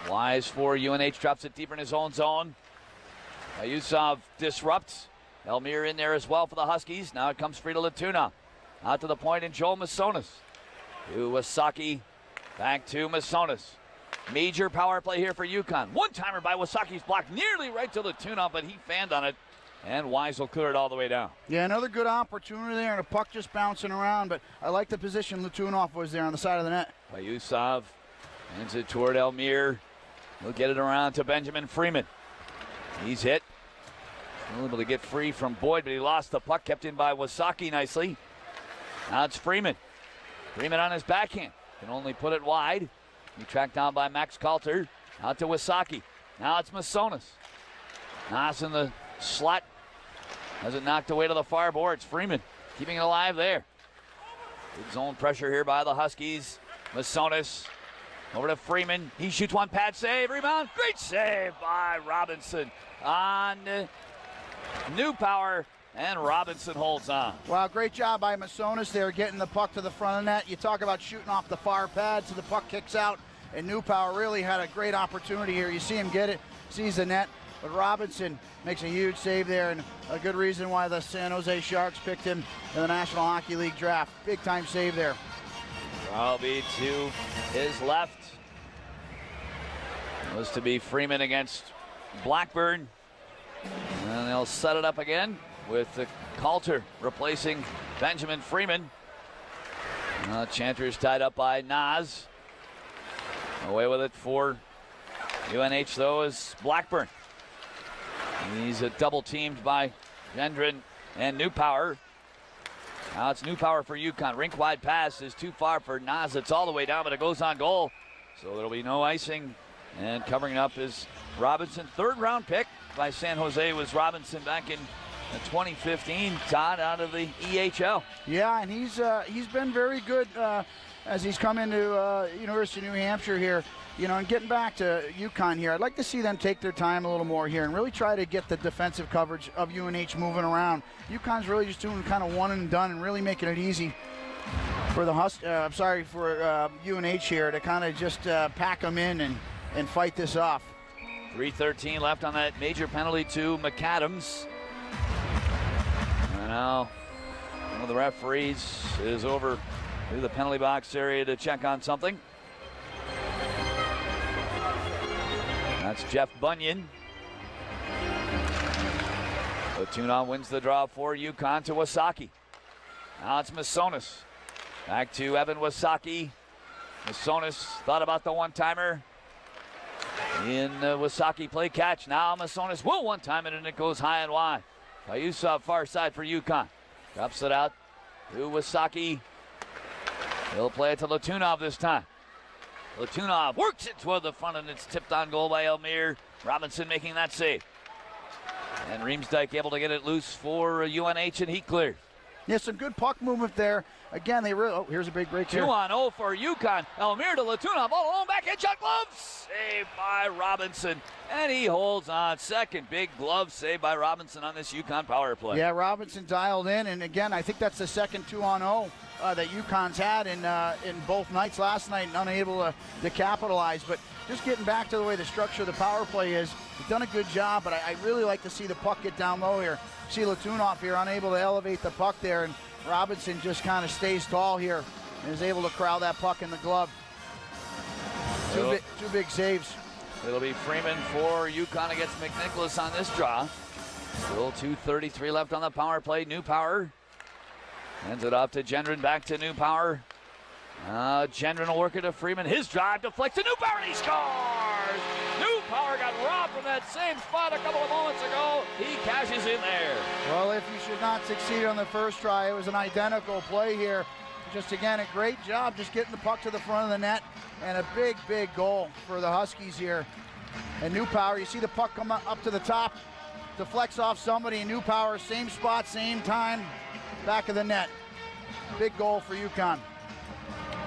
Wise for UNH, drops it deeper in his own zone. Payusov disrupts. Elmir in there as well for the Huskies. Now it comes free to Latunov. Out to the point, and Joel Masonis. To Wasaki, back to Masonis. Major power play here for UConn. One-timer by Wasaki's block, nearly right to Latunov, but he fanned on it, and Wise will clear it all the way down. Yeah, another good opportunity there, and a puck just bouncing around, but I like the position Latunov was there on the side of the net. Payusov hands it toward Elmir. He'll get it around to Benjamin Freeman. He's hit. Able to get free from Boyd, but he lost the puck, kept in by Wasaki nicely. Now it's Freeman. Freeman on his backhand. Can only put it wide. He tracked down by Max Calter. Out to Wasaki. Now it's Masonis. Nas in the slot. Has it knocked away to the far boards. Freeman keeping it alive there. Good zone pressure here by the Huskies. Masonis over to Freeman. He shoots one, pad save, rebound. Great save by Robinson on New Power, and Robinson holds on. Wow, great job by Masonis there, getting the puck to the front of the net. You talk about shooting off the far pad, so the puck kicks out, and New Power really had a great opportunity here. You see him get it, sees the net, but Robinson makes a huge save there, and a good reason why the San Jose Sharks picked him in the National Hockey League draft. Big time save there. Robbie to his left. Was to be Freeman against Blackburn. And they'll set it up again with the Calter replacing Benjamin Freeman. Chanter's tied up by Nas. Away with it for UNH, though, is Blackburn. He's double teamed by Gendron and New Power. Now it's New Power for UConn. Rink wide pass is too far for Nas. It's all the way down, but it goes on goal. So there'll be no icing. And covering up is Robinson. Third round pick by San Jose was Robinson back in 2015. Todd out of the EHL. Yeah, and he's been very good as he's come into University of New Hampshire here. And getting back to UConn here, I'd like to see them take their time a little more here and really try to get the defensive coverage of UNH moving around. UConn's really just doing kind of one and done and really making it easy for the UNH here to kind of just pack them in and fight this off. 3:13 left on that major penalty to McAdams. And now one of the referees is over to the penalty box area to check on something. That's Jeff Bunyan. Latuna wins the draw for UConn to Wasaki. Now it's Masonis. Back to Evan Wasaki. Masonis thought about the one-timer. In Wasaki play catch. Now Masonis will one-time it, and it goes high and wide. Payusa far side for UConn. Drops it out to Wasaki. He'll play it to Latunov this time. Latunov works it toward the front, and it's tipped on goal by Elmire. Robinson making that save. And Riemsdyk able to get it loose for UNH, and he clears. Yeah, some good puck movement there. Again, here's a big break here. 2-on-0 for UConn. Elmire to Latunov, all alone, backhand shot, glove save by Robinson, and he holds on. Second big glove save by Robinson on this UConn power play. Yeah, Robinson dialed in, and again, I think that's the second 2-on-0 that UConn's had in both nights last night, and unable to capitalize. But just getting back to the way the structure of the power play is, they've done a good job, but I really like to see the puck get down low here. See Latunov here unable to elevate the puck there, and Robinson just kind of stays tall here and is able to corral that puck in the glove. Two big saves. It'll be Freeman for UConn against McNicholas on this draw. Still 2:33 left on the power play. New Power hands it off to Gendron, back to New Power. Gendron will work it to Freeman. His drive deflects to New Power, and he scores! New Power got robbed from that same spot a couple of moments ago. He cashes in there. Well, if you should not succeed on the first try, it was an identical play here. Just, again, a great job just getting the puck to the front of the net, and a big, big goal for the Huskies here. And New Power, you see the puck come up to the top, deflects off somebody, and New Power, same spot, same time, back of the net. Big goal for UConn.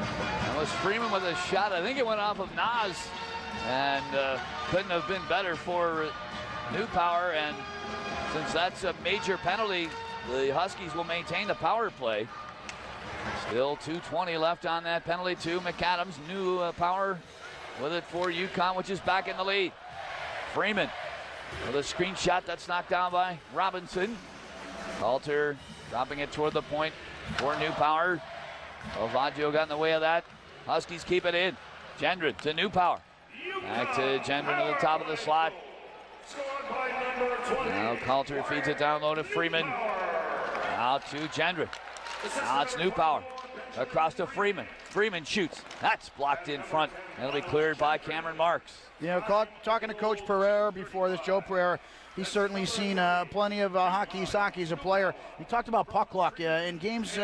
That was Freeman with a shot. I think it went off of Nas, and couldn't have been better for New Power. And since that's a major penalty, the Huskies will maintain the power play. Still 2:20 left on that penalty to McAdams. New Power with it for UConn, which is back in the lead. Freeman with a screen shot that's knocked down by Robinson. Calter dropping it toward the point for New Power. Ovaggio got in the way of that. Huskies keep it in. Gendron to New Power. Back to Gendron to the top of the slot. Now Calter feeds it down low to Freeman. Out to Gendron. Now it's New Power. Across to Freeman. Freeman shoots. That's blocked in front. That'll be cleared by Cameron Marks. You know, talking to Coach Pereira before this, Joe Pereira, he's certainly seen plenty of hockey as a player. He talked about puck luck. In games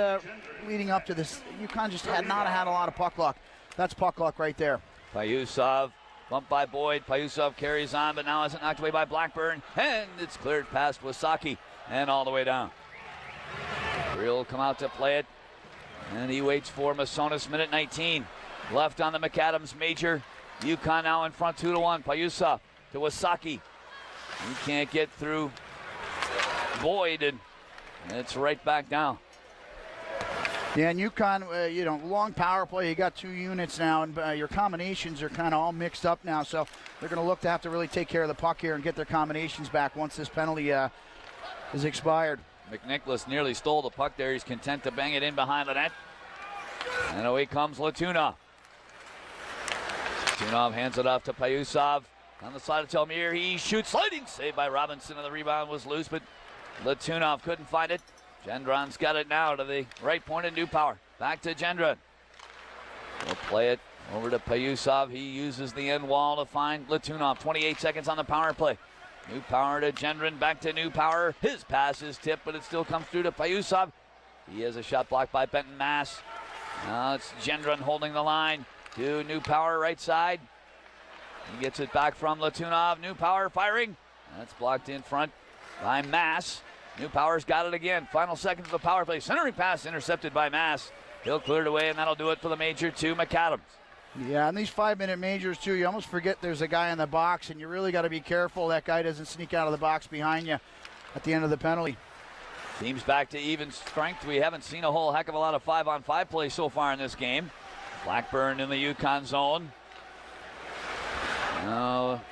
leading up to this, UConn just had not had a lot of puck luck. That's puck luck right there. Payusov, bumped by Boyd. Payusov carries on, but now isn't knocked away by Blackburn. And it's cleared past Wasaki and all the way down. Creel will come out to play it. And he waits for Masonis, minute 19. Left on the McAdams major. UConn now in front 2-1. Payusov to Wasaki. He can't get through Boyd, and it's right back down. Yeah, and UConn, long power play. You got 2 units now, and your combinations are kind of all mixed up now. So they're going to look to have to really take care of the puck here and get their combinations back once this penalty is expired. McNicholas nearly stole the puck there. He's content to bang it in behind the net. And away comes Latunov. Latunov hands it off to Payusov. On the side of Telmir, he shoots, sliding, saved by Robinson, and the rebound was loose, but Latunov couldn't find it. Gendron's got it now to the right point of New Power. Back to Gendron. He'll play it over to Payusov. He uses the end wall to find Latunov. 28 seconds on the power play. New Power to Gendron, back to New Power. His pass is tipped, but it still comes through to Payusov. He has a shot blocked by Benton Mass. Now it's Gendron holding the line to New Power, right side. He gets it back from Latunov. New Power firing. That's blocked in front by Mass. New Power's got it again. Final seconds of the power play. Centering pass intercepted by Mass. He'll clear it away, and that'll do it for the major to McAdams. Yeah, and these 5-minute majors, too, you almost forget there's a guy in the box, and you really got to be careful that guy doesn't sneak out of the box behind you at the end of the penalty. Teams back to even strength. We haven't seen a whole heck of a lot of 5-on-5 play so far in this game. Blackburn in the UConn zone. Now,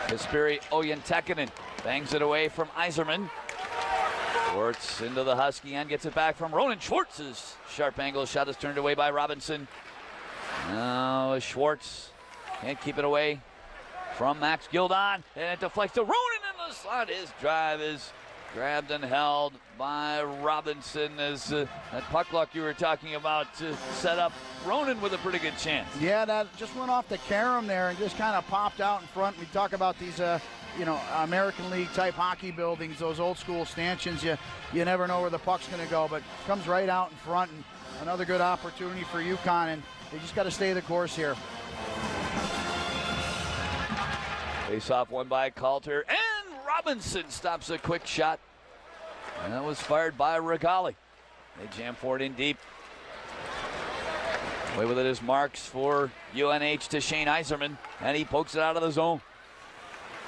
Kasperi Oyentekinen bangs it away from Iserman. Schwartz into the Husky end, gets it back from Ronan Schwartz's sharp angle shot is turned away by Robinson. Now Schwartz can't keep it away from Max Gildon, and it deflects to Ronan in the slot. His drive is grabbed and held by Robinson as that puck luck you were talking about to set up Ronan with a pretty good chance. Yeah, that just went off the carom there and just kind of popped out in front. We talk about these American League type hockey buildings, those old school stanchions. You never know where the puck's going to go, but comes right out in front, and another good opportunity for UConn, and they just got to stay the course here. Face off won by Coulter, and Robinson stops a quick shot. And that was fired by Regali. They jam for it in deep. Away with it is Marks for UNH to Shane Iserman, and he pokes it out of the zone.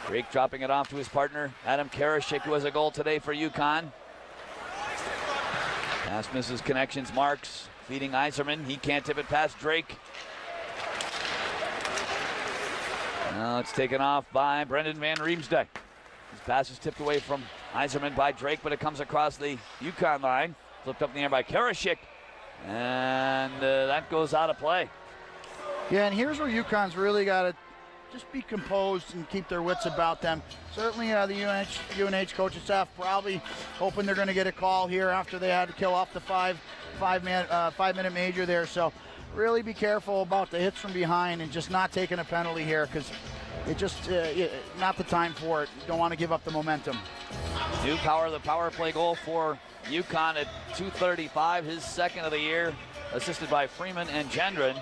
Drake dropping it off to his partner, Adam Karashik, who has a goal today for UConn. Pass misses connections. Marks feeding Iserman. He can't tip it past Drake. Now it's taken off by Brendan Van Riemsdyk. His pass is tipped away from Iserman by Drake, but it comes across the UConn line. Flipped up in the air by Karashik, and that goes out of play. Yeah, and here's where UConn's really got to just be composed and keep their wits about them. Certainly the UNH coaching staff probably hoping they're going to get a call here after they had to kill off the five-minute major there. So really be careful about the hits from behind and just not taking a penalty here, because it just not the time for it. You don't want to give up the momentum. New Power, the power play goal for UConn at 2:35, his second of the year, assisted by Freeman and Gendron.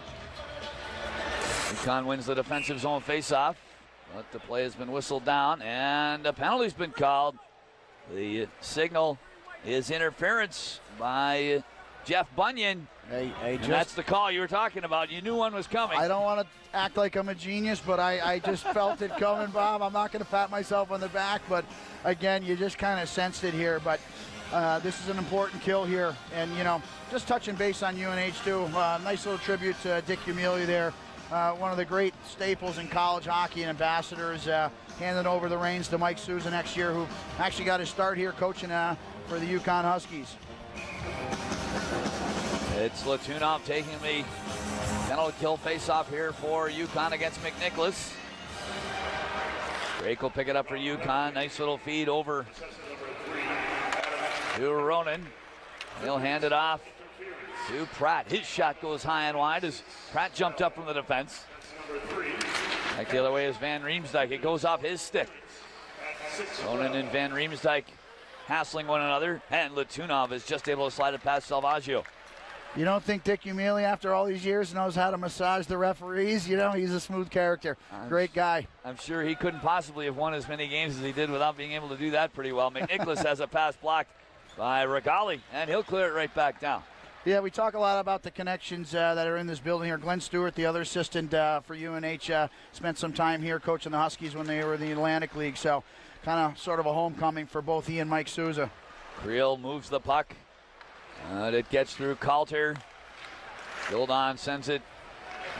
UConn wins the defensive zone faceoff, but the play has been whistled down, and a penalty's been called. The signal is interference by Jeff Bunyan. And that's the call you were talking about. You knew one was coming. I don't want to act like I'm a genius, but I just felt it coming, Bob. I'm not going to pat myself on the back, but again, you just kind of sensed it here. But this is an important kill here, and just touching base on UNH too. Nice little tribute to Dick Umili there. One of the great staples in college hockey and ambassadors, handing over the reins to Mike Souza next year, who actually got his start here coaching for the UConn Huskies. It's Latunov taking the penalty kill face-off here for UConn against McNicholas. Drake will pick it up for UConn. Nice little feed over to Ronan. He'll hand it off to Pratt. His shot goes high and wide as Pratt jumped up from the defense. Back the other way is Van Riemsdyk. It goes off his stick. Ronan and Van Riemsdyk hassling one another, and Latunov is just able to slide it past Salvaggio. You don't think Dick Umili, after all these years, knows how to massage the referees? You know, he's a smooth character. Great guy. I'm sure he couldn't possibly have won as many games as he did without being able to do that pretty well. McNicholas has a pass blocked by Regali, and he'll clear it right back down. Yeah, we talk a lot about the connections that are in this building here. Glenn Stewart, the other assistant for UNH, spent some time here coaching the Huskies when they were in the Atlantic League. So kind of sort of a homecoming for both he and Mike Souza. Creel moves the puck. It gets through Coulter. Gildon sends it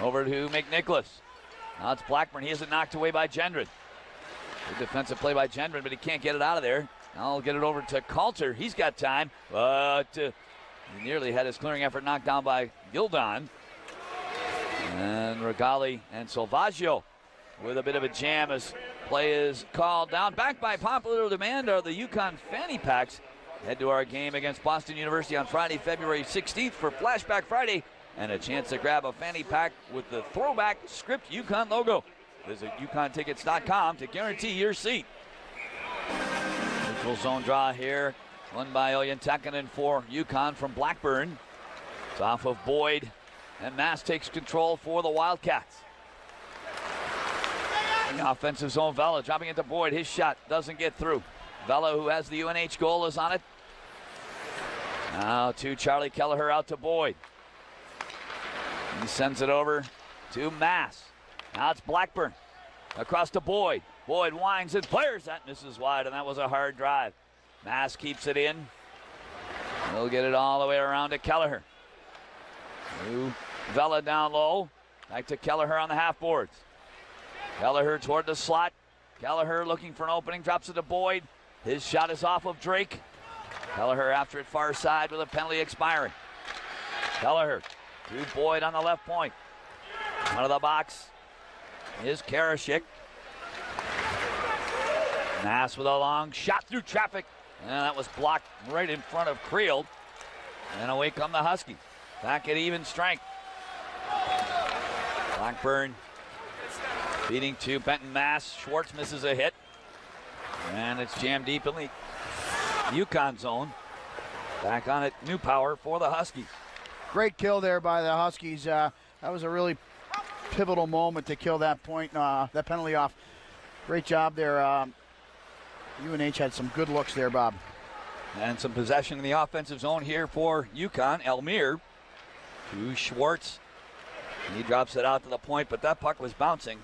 over to McNicholas. Now it's Blackburn. He isn't knocked away by Gendron. Good defensive play by Gendron, but he can't get it out of there. Now I'll get it over to Coulter. He's got time, but he nearly had his clearing effort knocked down by Gildon. And Regali and Salvaggio with a bit of a jam as play is called down. Back by popular demand are the UConn fanny packs. Head to our game against Boston University on Friday, February 16th for Flashback Friday and a chance to grab a fanny pack with the throwback script UConn logo. Visit UConnTickets.com to guarantee your seat. Neutral zone draw here, won by Ilyan Tekkanen for UConn from Blackburn. It's off of Boyd, and Mass takes control for the Wildcats. In the offensive zone, Vela dropping it to Boyd. His shot doesn't get through. Vela, who has the UNH goal, is on it. Now to Charlie Kelleher, out to Boyd. He sends it over to Mass. Now it's Blackburn. Across to Boyd. Boyd winds and flares. That misses wide, and that was a hard drive. Mass keeps it in. He'll get it all the way around to Kelleher. To Vela down low. Back to Kelleher on the half boards. Kelleher toward the slot. Kelleher looking for an opening, drops it to Boyd. His shot is off of Drake. Kelleher after it far side with a penalty expiring. Kelleher to Boyd on the left point. Out of the box is Karashik. Mass with a long shot through traffic. And that was blocked right in front of Creel. And away come the Huskies. Back at even strength. Blackburn feeding to Benton Mass. Schwartz misses a hit. And it's jammed deep in the UConn zone. Back on it, New Power for the Huskies. Great kill there by the Huskies. That was a really pivotal moment to kill that point, that penalty off. Great job there. UNH had some good looks there, Bob. And some possession in the offensive zone here for UConn. Elmire to Schwartz. He drops it out to the point, but that puck was bouncing.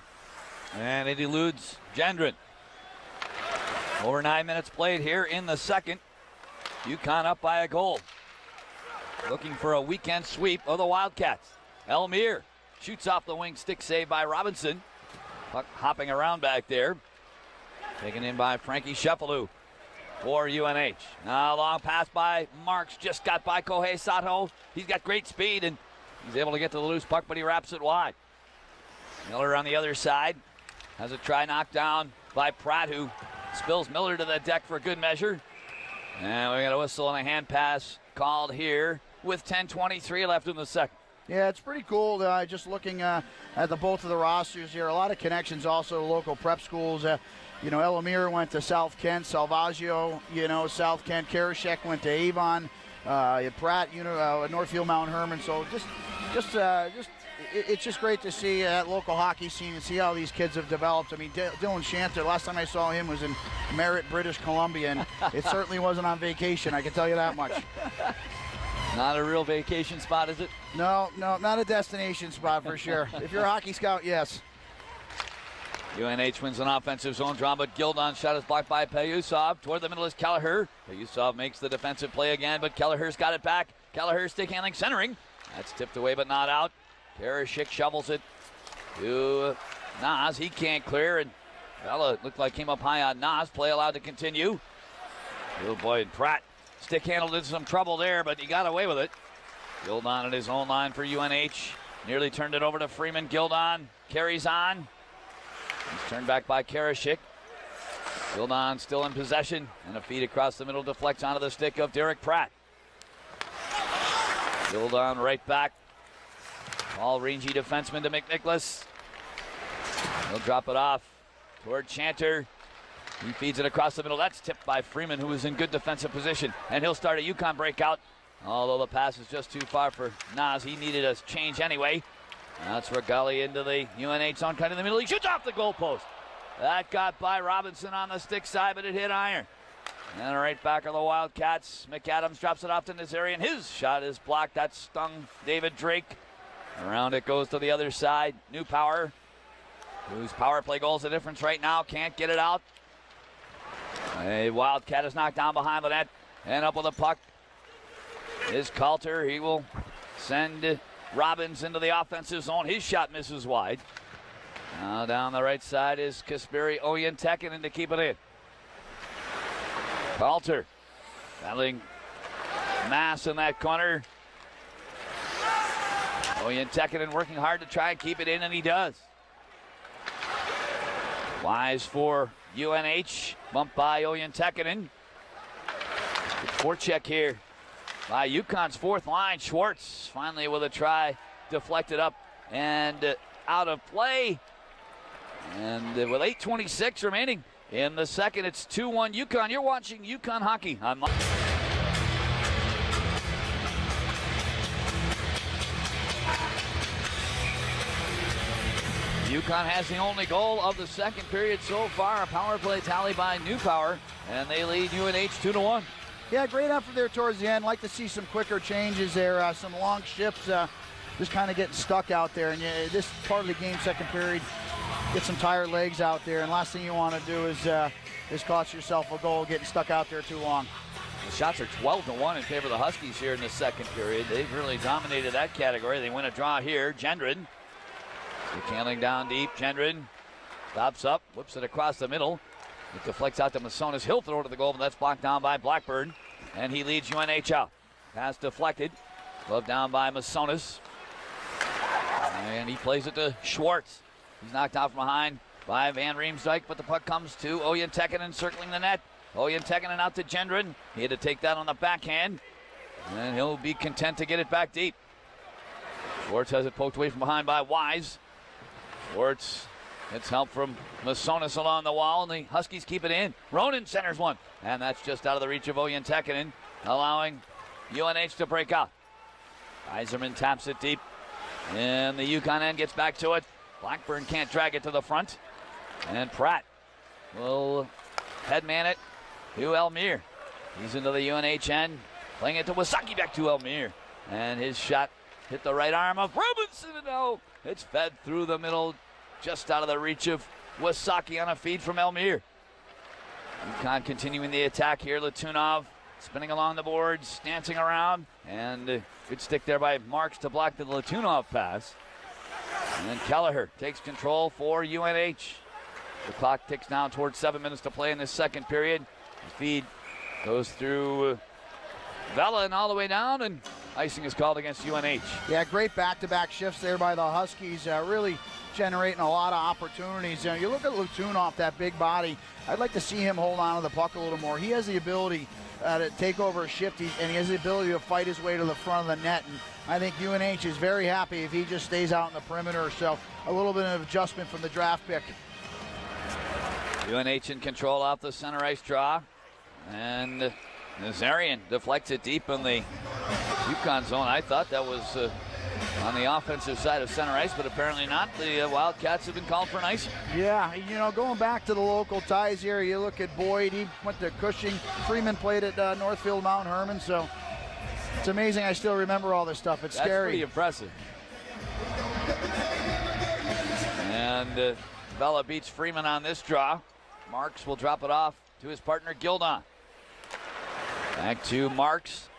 And it eludes Gendron. Over 9 minutes played here in the second. UConn up by a goal. Looking for a weekend sweep of the Wildcats. Elmire shoots off the wing, stick save by Robinson. Puck hopping around back there. Taken in by Frankie Sheffield for UNH. Now a long pass by Marks, just got by Kohei Sato. He's got great speed and he's able to get to the loose puck, but he wraps it wide. Miller on the other side has a try knocked down by Pratt, who spills Miller to the deck for good measure. And we got a whistle and a hand pass called here with 10:23 left in the second. Yeah, it's pretty cool. Just looking at the both of the rosters here, a lot of connections also to local prep schools. You know, Elmire went to South Kent, Salvaggio, South Kent, Karashek went to Avon, Pratt, Northfield Mount Herman. So it's just great to see that local hockey scene and see how these kids have developed. I mean, Dylan Shanter, last time I saw him was in Merritt, British Columbia, and it certainly wasn't on vacation, I can tell you that much. Not a real vacation spot, is it? No, not a destination spot for sure. If you're a hockey scout, yes. UNH wins an offensive zone draw, but Gildon shot is blocked by Payusov. Toward the middle is Kelleher. Payusov makes the defensive play again, but Kelleher's got it back. Kelleher stick handling, centering. That's tipped away but not out. Karashik shovels it to Nas. He can't clear, and Vela looked like came up high on Nas. Play allowed to continue. Oh boy, and Pratt stick handled into some trouble there, but he got away with it. Gildon at his own line for UNH. Nearly turned it over to Freeman. Gildon carries on. He's turned back by Karashik. Gildon still in possession, and a feed across the middle deflects onto the stick of Derek Pratt. Gildon right back. All rangy defenseman to McNicholas. He'll drop it off toward Chanter. He feeds it across the middle. That's tipped by Freeman, who is in good defensive position. And he'll start a UConn breakout. Although the pass is just too far for Nas. He needed a change anyway. That's Regali into the UNH zone, kind of in the middle. He shoots off the goalpost. That got by Robinson on the stick side, but it hit iron. And right back are the Wildcats. McAdams drops it off to Nazarian. His shot is blocked. That stung David Drake. Around it goes to the other side. New Power, whose power play goal's the difference right now. Can't get it out. A Wildcat is knocked down behind the net. And up with the puck is Coulter. He will send Robbins into the offensive zone. His shot misses wide. Now down the right side is Kasperi Oyentekinen to keep it in. Coulter battling Mass in that corner. Oyentekinen working hard to try and keep it in, and he does. Wise for UNH. Bumped by Oyentekinen. Good forecheck here by UConn's fourth line. Schwartz finally with a try. Deflected up and out of play. And with 8:26 remaining in the second, it's 2-1 UConn. You're watching UConn hockey on UConn has the only goal of the second period so far. A power play tally by New Power, and they lead UNH 2-1. Yeah, great effort there towards the end. Like to see some quicker changes there, some long shifts, just kind of getting stuck out there. And this part of the game, second period, get some tired legs out there. And last thing you want to do is cost yourself a goal getting stuck out there too long. The shots are 12-1 in favor of the Huskies here in the second period. They've really dominated that category. They win a draw here. Gendron. Canling down deep. Gendron stops up, whips it across the middle. It deflects out to Masonis. He'll throw it to the goal, but that's blocked down by Blackburn. And he leads UNH out. Pass deflected. Glove down by Masonis. And he plays it to Schwartz. He's knocked out from behind by Van Riemsdyk, but the puck comes to Oyentekinen circling the net. Oyentekinen out to Gendron. He had to take that on the backhand. And he'll be content to get it back deep. Schwartz has it poked away from behind by Wise. Schwartz gets help from Masonis along the wall, and the Huskies keep it in. Ronan centers one, and that's just out of the reach of Oyentekinen, allowing UNH to break out. Eiserman taps it deep, and the UConn end gets back to it. Blackburn can't drag it to the front, and Pratt will headman it to Elmire. He's into the UNH end, playing it to Wasaki, back to Elmire, and his shot hit the right arm of Robinson, and no, it's fed through the middle, just out of the reach of Wasaki on a feed from Elmire. UConn continuing the attack here. Latunov spinning along the boards, dancing around, and good stick there by Marks to block the Latunov pass. And then Kelleher takes control for UNH. The clock ticks down towards 7 minutes to play in this second period. The feed goes through Vela and all the way down, and icing is called against UNH. Yeah, great back-to-back shifts there by the Huskies, really generating a lot of opportunities. You look at Latunov, that big body. I'd like to see him hold on to the puck a little more. He has the ability to take over a shift, and he has the ability to fight his way to the front of the net. And I think UNH is very happy if he just stays out in the perimeter. So a little bit of adjustment from the draft pick. UNH in control off the center ice draw, and Nazarian deflects it deep in the UConn zone. I thought that was on the offensive side of center ice, but apparently not. The Wildcats have been called for an icing. Yeah, going back to the local ties here, you look at Boyd, he went to Cushing. Freeman played at Northfield Mount Herman, so it's amazing I still remember all this stuff. It's scary. That's pretty impressive. And Vela beats Freeman on this draw. Marks will drop it off to his partner Gildon. Back to Marks.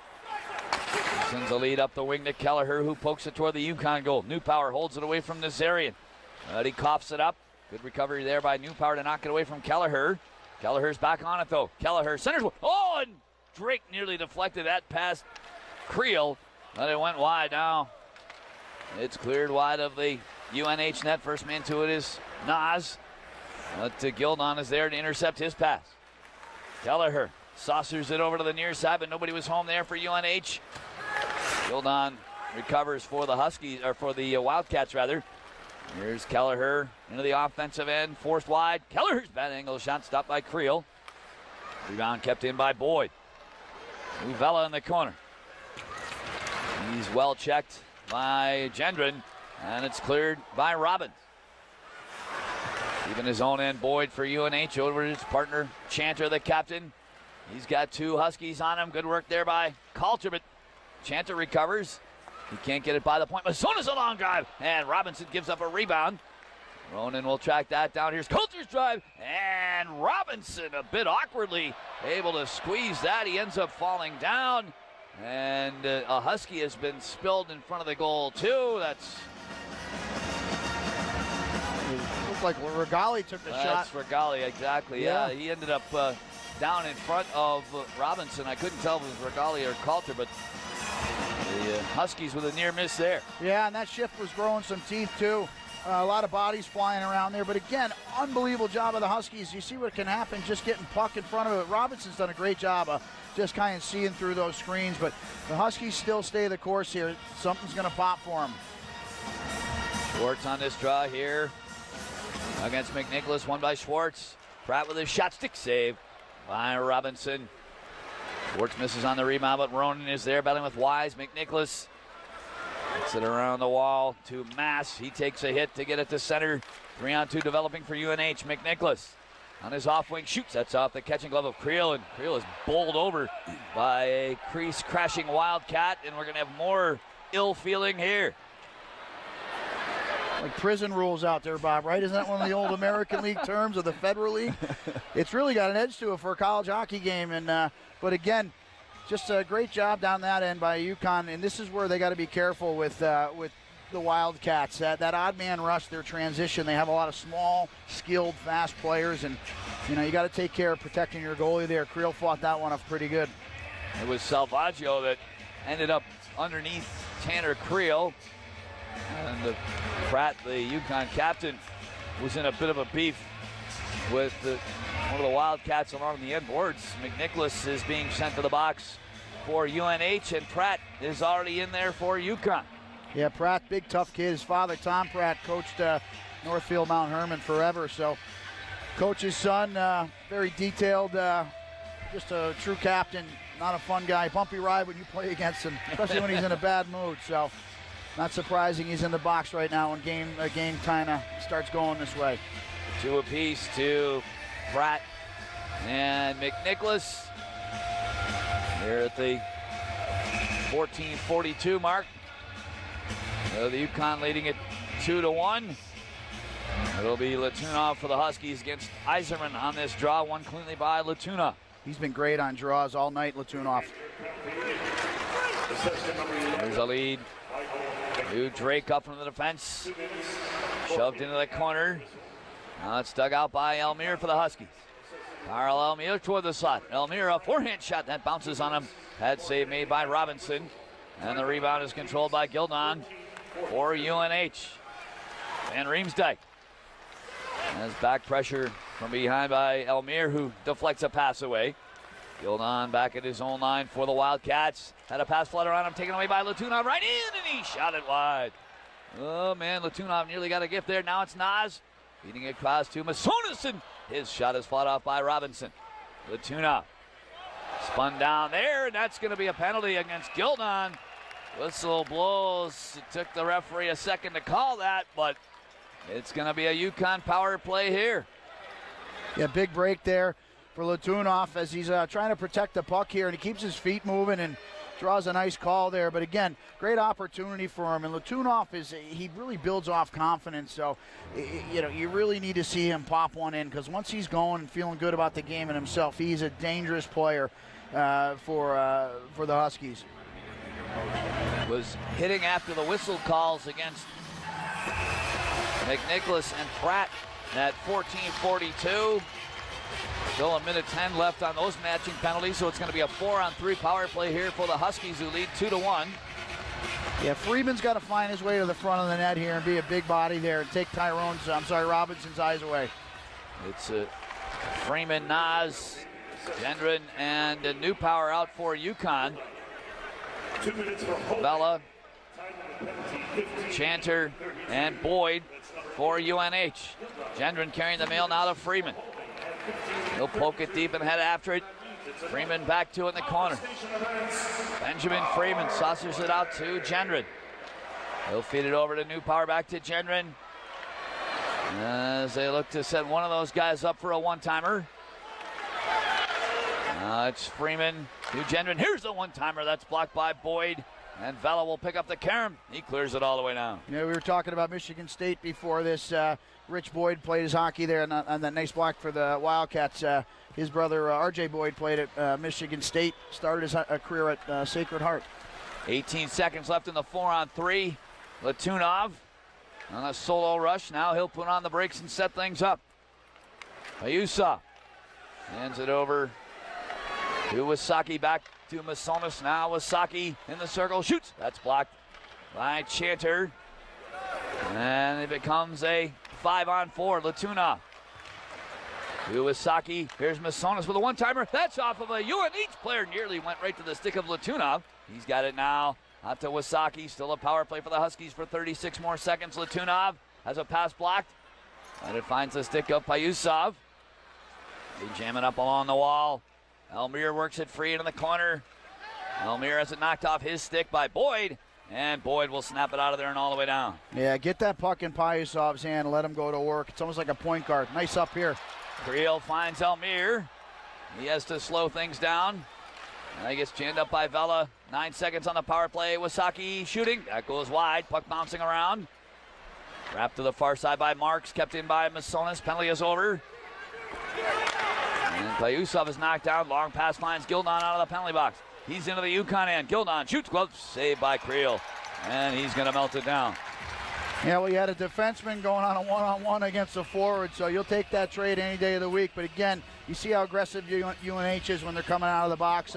Sends the lead up the wing to Kelleher, who pokes it toward the UConn goal. New Power holds it away from Nazarian. But he coughs it up. Good recovery there by New Power to knock it away from Kelleher. Kelleher's back on it, though. Kelleher centers one. Oh, and Drake nearly deflected that past Creel, but it went wide. Now it's cleared wide of the UNH net. First man to it is Nas. But Gildon is there to intercept his pass. Kelleher saucers it over to the near side, but nobody was home there for UNH. Gildon recovers for the Huskies, or for the Wildcats rather. Here's Kelleher into the offensive end, forced wide. Kelleher's bad angle shot stopped by Creel. Rebound kept in by Boyd. Uvella in the corner. He's well checked by Gendron, and it's cleared by Robbins. Even his own end, Boyd for UNH over his partner, Chanter, the captain. He's got 2 Huskies on him. Good work there by Coulter, but Chanter recovers. He can't get it by the point. Masona's a long drive, and Robinson gives up a rebound. Ronan will track that down. Here's Coulter's drive, and Robinson a bit awkwardly able to squeeze that. He ends up falling down, and a Husky has been spilled in front of the goal too. That's... It looked like Regali took the shot. That's Regali, exactly. Yeah, he ended up down in front of Robinson. I couldn't tell if it was Regali or Coulter, but the Huskies with a near miss there. Yeah, and that shift was growing some teeth too. A lot of bodies flying around there, but again, unbelievable job of the Huskies. You see what can happen just getting puck in front of it. Robinson's done a great job of just kind of seeing through those screens, but the Huskies still stay the course here. Something's going to pop for them. Schwartz on this draw here against McNicholas, won by Schwartz. Pratt with a shot, stick save by Robinson. Schwartz misses on the rebound, but Ronan is there battling with Wise. McNicholas gets it around the wall to Mass. He takes a hit to get it to center. 3-on-2 developing for UNH. McNicholas on his off wing shoots. That's off the catching glove of Creel, and Creel is bowled over by a crease crashing Wildcat, and we're going to have more ill feeling here. Like prison rules out there, Bob, right? Isn't that one of the old American League terms of the Federal League? It's really got an edge to it for a college hockey game. And but again, just a great job down that end by UConn. And this is where they got to be careful with the Wildcats. That odd man rush, their transition. They have a lot of small, skilled, fast players, and you got to take care of protecting your goalie there. Creel fought that one up pretty good. It was Salvaggio that ended up underneath Tanner Creel. And Pratt, the UConn captain, was in a bit of a beef with one of the Wildcats along the end boards. McNicholas is being sent to the box for UNH, and Pratt is already in there for UConn. Yeah, Pratt, big tough kid. His father, Tom Pratt, coached Northfield Mount Herman forever. So, coach's son, very detailed, just a true captain, not a fun guy. Bumpy ride when you play against him, especially when he's in a bad mood. So, not surprising he's in the box right now when a game kind of starts going this way. 2 apiece to Pratt and McNicholas. Here at the 14:42 mark. So the UConn leading it 2-1. It'll be Latunov for the Huskies against Iserman on this draw, won cleanly by Latunov. He's been great on draws all night, Latunov. There's a lead. New Drake up from the defense. Shoved into the corner. Now it's dug out by Elmire for the Huskies. Carl Elmire toward the slot. Elmire, a forehand shot that bounces on him. Pad save made by Robinson. And the rebound is controlled by Gildon for UNH. Van Riemsdyk has back pressure from behind by Elmire, who deflects a pass away. Gildon back at his own line for the Wildcats. Had a pass flutter on him, taken away by Latunov. Right in, and he shot it wide. Oh, man, Latunov nearly got a gift there. Now it's Nas feeding it across to Masonis, and his shot is fought off by Robinson. Latunov spun down there, and that's going to be a penalty against Gildon. Whistle blows. It took the referee a second to call that, but it's going to be a UConn power play here. Yeah, big break there for Latunov as he's trying to protect the puck here, and he keeps his feet moving and draws a nice call there. But again, great opportunity for him. And Latunov he really builds off confidence. So, you really need to see him pop one in, because once he's going and feeling good about the game and himself, he's a dangerous player for the Huskies. Was hitting after the whistle calls against McNicholas and Pratt at 14:42. Still a minute 10 left on those matching penalties, so it's going to be a 4-on-3 power play here for the Huskies, who lead 2-1. Yeah, Freeman's got to find his way to the front of the net here and be a big body there and take Robinson's eyes away. It's Freeman, Nas, Gendron, and New Power out for UConn. 2 minutes for Bella Chanter and Boyd for UNH. Gendron carrying the mail now to Freeman. He'll poke it deep and head after it. Freeman back to it in the corner. Benjamin Freeman saucers it out to Gendron. He'll feed it over to Newpower, back to Gendron. As they look to set one of those guys up for a one-timer. It's Freeman to Gendron. Here's the one-timer. That's blocked by Boyd. And Vela will pick up the carom. He clears it all the way down. Yeah, we were talking about Michigan State before this. Rich Boyd played his hockey there on that nice block for the Wildcats. His brother, R.J. Boyd, played at Michigan State. Started his career at Sacred Heart. 18 seconds left in the 4-on-3. Latunov on a solo rush. Now he'll put on the brakes and set things up. Ayusa hands it over to Wasaki, back to Masonis. Now Wasaki in the circle, shoots. That's blocked by Chanter. And it becomes a 5-on-4. Latunov to Wasaki. Here's Masonis with a one-timer. That's off of a UNH player. Nearly went right to the stick of Latunov. He's got it now. Out to Wasaki. Still a power play for the Huskies for 36 more seconds. Latunov has a pass blocked. And it finds the stick of Payusov. They jam it up along the wall. Elmire works it free into the corner. Elmire has it knocked off his stick by Boyd. And Boyd will snap it out of there and all the way down. Yeah, get that puck in Payusov's hand and let him go to work. It's almost like a point guard. Nice up here. Creel finds Elmire. He has to slow things down. And he gets jammed up by Vela. 9 seconds on the power play. Wasaki shooting. That goes wide. Puck bouncing around. Wrapped to the far side by Marks. Kept in by Masonis. Penalty is over. And Payusov is knocked down. Long pass finds Gildon out of the penalty box. He's into the UConn end. Gildon shoots, glove saved by Creel. And he's going to melt it down. Yeah, well, you had a defenseman going on a one-on-one against a forward, so you'll take that trade any day of the week. But again, you see how aggressive UNH is when they're coming out of the box.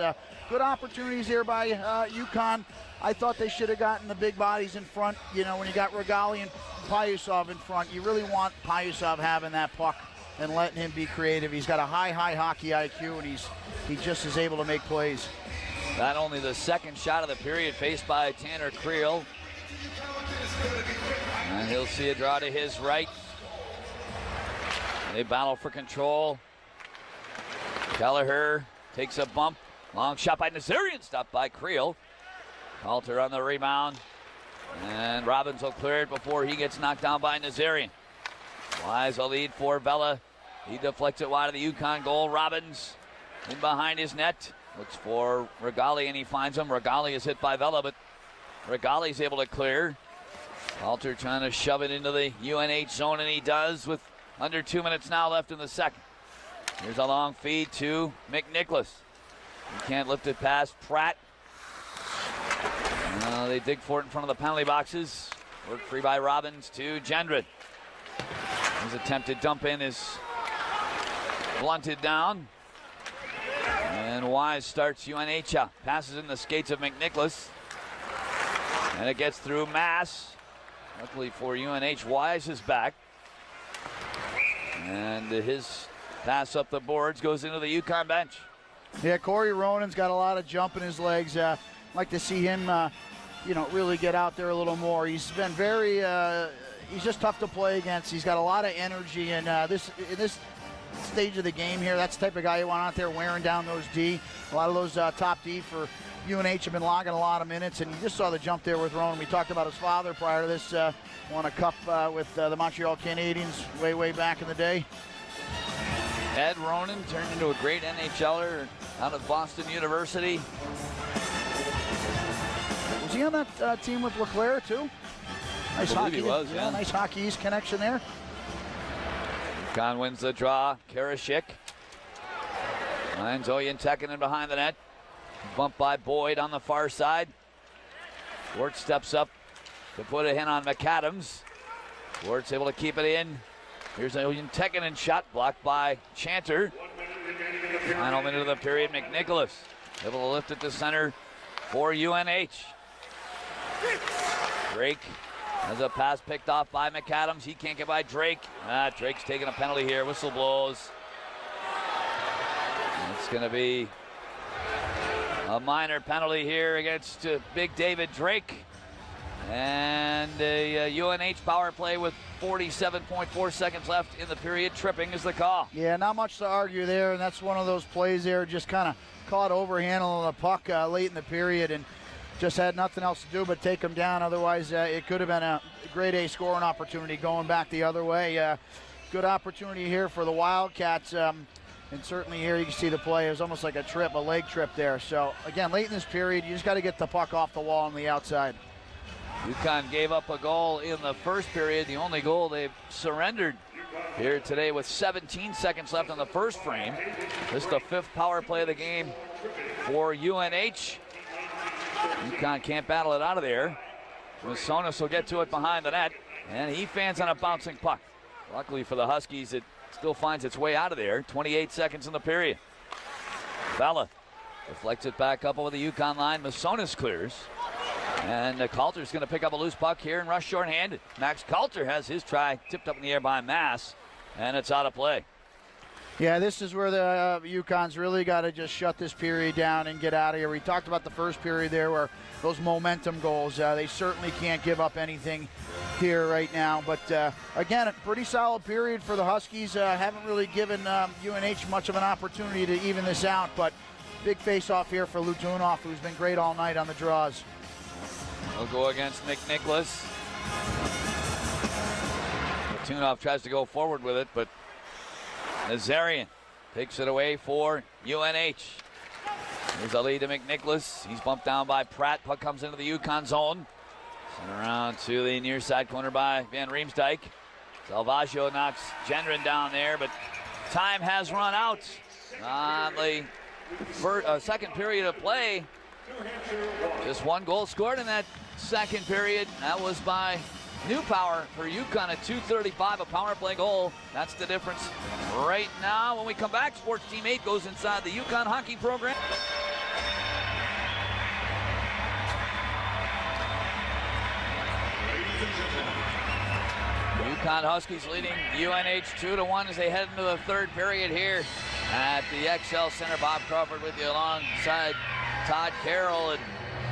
Good opportunities here by UConn. I thought they should have gotten the big bodies in front. You know, when you got Regali and Payusov in front, you really want Payusov having that puck and letting him be creative. He's got a high hockey IQ, and he just is able to make plays. Not only the second shot of the period faced by Tanner Creel. And he'll see a draw to his right. They battle for control. Kelleher takes a bump. Long shot by Nazarian, stopped by Creel. Halter on the rebound. And Robbins will clear it before he gets knocked down by Nazarian. Wise a lead for Vela. He deflects it wide of the UConn goal. Robbins in behind his net. Looks for Regali and he finds him. Regali is hit by Vela, but Regali's able to clear. Halter trying to shove it into the UNH zone, and he does with under 2 minutes now left in the second. Here's a long feed to McNicholas. He can't lift it past Pratt. They dig for it in front of the penalty boxes. Worked free by Robbins to Gendron. His attempted dump in is blunted down. And Wise starts UNH up. Passes in the skates of McNicholas. And it gets through Mass. Luckily for UNH, Wise is back. And his pass up the boards goes into the UConn bench. Yeah, Corey Ronan's got a lot of jump in his legs. Like to see him, really get out there a little more. He's been very, he's just tough to play against. He's got a lot of energy, and this stage of the game here, that's the type of guy you want out there wearing down those D. A lot of those top D for UNH have been logging a lot of minutes, and you just saw the jump there with Ronan. We talked about his father prior to this, won a cup with the Montreal Canadiens way back in the day. Ed Ronan turned into a great NHLer out of Boston University. Was he on that team with LeClaire too? Nice hockey. He was, yeah. Nice Hockey East connection there. And a UNH power play with 47.4 seconds left in the period. Tripping is the call. Yeah, not much to argue there, and that's one of those plays there, just kind of caught overhandling the puck late in the period and just had nothing else to do but take them down. Otherwise, it could have been a grade A scoring opportunity going back the other way. Good opportunity here for the Wildcats. And certainly here you can see the play. It was almost like a leg trip there. So, again, late in this period, you just got to get the puck off the wall on the outside. UConn gave up a goal in the first period, the only goal they've surrendered here today with 17 seconds left in the first frame. This is the 5th power play of the game for UNH. UConn can't battle it out of there. Masonis will get to it behind the net, and he fans on a bouncing puck. Luckily for the Huskies, it still finds its way out of there. 28 seconds in the period. Vela deflects it back up over the UConn line. Masonis clears. And Coulter's going to pick up a loose puck here and rush shorthanded. Max Coulter has his try tipped up in the air by Mass, and it's out of play. Yeah, this is where the UConn's really got to just shut this period down and get out of here. We talked about the first period there where those momentum goals, they certainly can't give up anything here right now. But, again, a pretty solid period for the Huskies. Haven't really given UNH much of an opportunity to even this out. But big face-off here for Lutunov, who's been great all night on the draws. We'll go against Nick Nicholas. Lutunov tries to go forward with it, but Nazarian takes it away for UNH. Here's a lead to McNicholas. He's bumped down by Pratt. Puck comes into the UConn zone. Sent around to the near side corner by Van Riemsdyk. Salvaggio knocks Gendron down there, but time has run out on the second period of play. Just one goal scored in that second period. That was by New Power for UConn at 2:35, a power play goal. That's the difference right now. When we come back, Sports Team 8 goes inside the UConn hockey program. UConn Huskies leading UNH 2-1 as they head into the third period here at the XL Center. Bob Crawford with you alongside Todd Carroll. And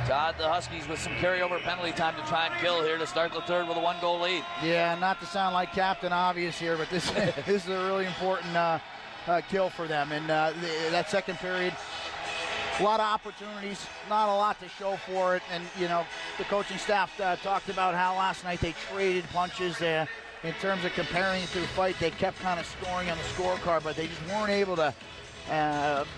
Todd, the Huskies with some carryover penalty time to try and kill here to start the third with a 1-goal lead. Yeah, not to sound like Captain Obvious here, but this is a really important kill for them. And that second period, a lot of opportunities, not a lot to show for it. And, you know, the coaching staff talked about how last night they traded punches. In terms of comparing it to the fight, they kept kind of scoring on the scorecard, but they just weren't able to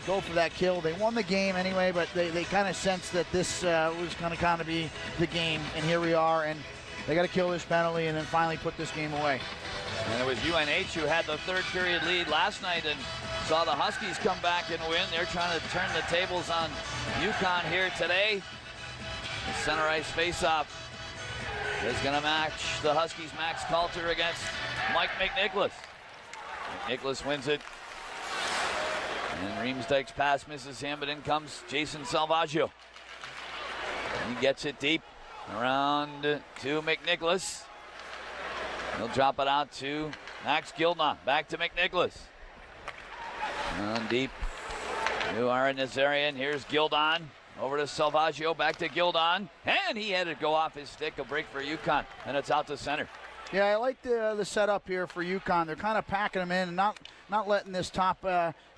go for that kill. They won the game anyway, but they kind of sensed that this was going to kind of be the game, and here we are, and they got to kill this penalty and then finally put this game away. And it was UNH who had the third period lead last night and saw the Huskies come back and win. They're trying to turn the tables on UConn here today. The center ice faceoff is going to match the Huskies' Max Coulter against Mike McNicholas. McNicholas wins it. And Riemsdyk's pass misses him, but in comes Jason Salvaggio. He gets it deep around to McNicholas. He'll drop it out to Max Gildon. Back to McNicholas. On deep to Aaron Nazarian. Here's Gildon. Over to Salvaggio. Back to Gildon. And he had it go off his stick. A break for UConn. And it's out to center. Yeah, I like the setup here for UConn. They're kind of packing them in and not letting this top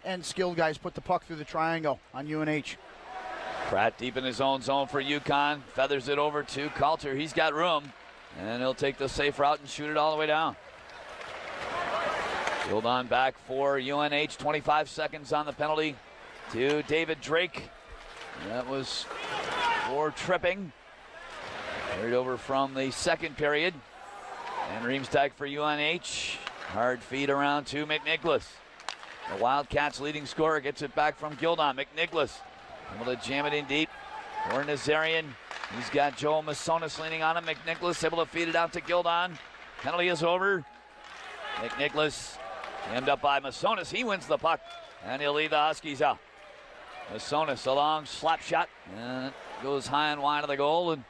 end skilled guys put the puck through the triangle on UNH. Pratt deep in his own zone for UConn. Feathers it over to Coulter. He's got room. And he'll take the safe route and shoot it all the way down. Gildon back for UNH. 25 seconds on the penalty to David Drake. That was for tripping. Carried over from the second period. And Riemsdyk for UNH. Hard feed around to McNicholas. The Wildcats leading scorer gets it back from Gildon. McNicholas able to jam it in deep for Nazarian. He's got Joe Masonis leaning on him. McNicholas able to feed it out to Gildon. Penalty is over. McNicholas jammed up by Masonis. He wins the puck, and he'll lead the Huskies out. Masonis, a long slap shot, and it goes high and wide of the goal, and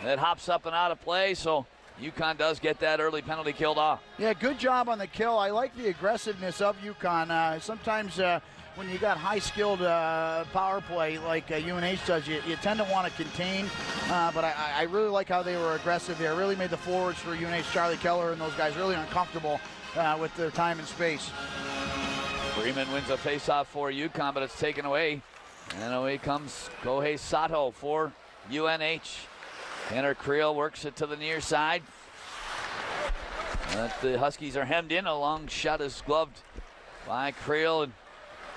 it hops up and out of play, so UConn does get that early penalty killed off. Yeah, good job on the kill. I like the aggressiveness of UConn. Sometimes when you got high-skilled power play like UNH does, you tend to want to contain. But I really like how they were aggressive there. Really made the forwards for UNH, Charlie Keller and those guys, really uncomfortable with their time and space. Freeman wins a faceoff for UConn, but it's taken away. And away comes Kohei Sato for UNH. Tanner Creel works it to the near side. But the Huskies are hemmed in. A long shot is gloved by Creel, and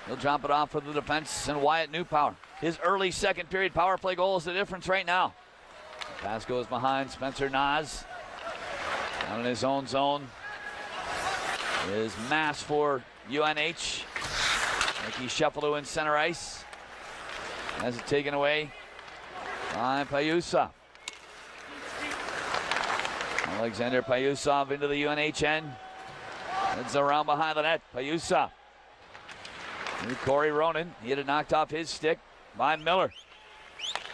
he'll drop it off for the defense and Wyatt Newpower. His early second period power play goal is the difference right now. Pass goes behind Spencer Nas. Down in his own zone is Mass for UNH. Mickey Shuffalo in center ice. Has it taken away by Payusa. Alexander Payusov into the UNH end. Heads around behind the net. Payusov. Corey Ronan. He had it knocked off his stick by Miller.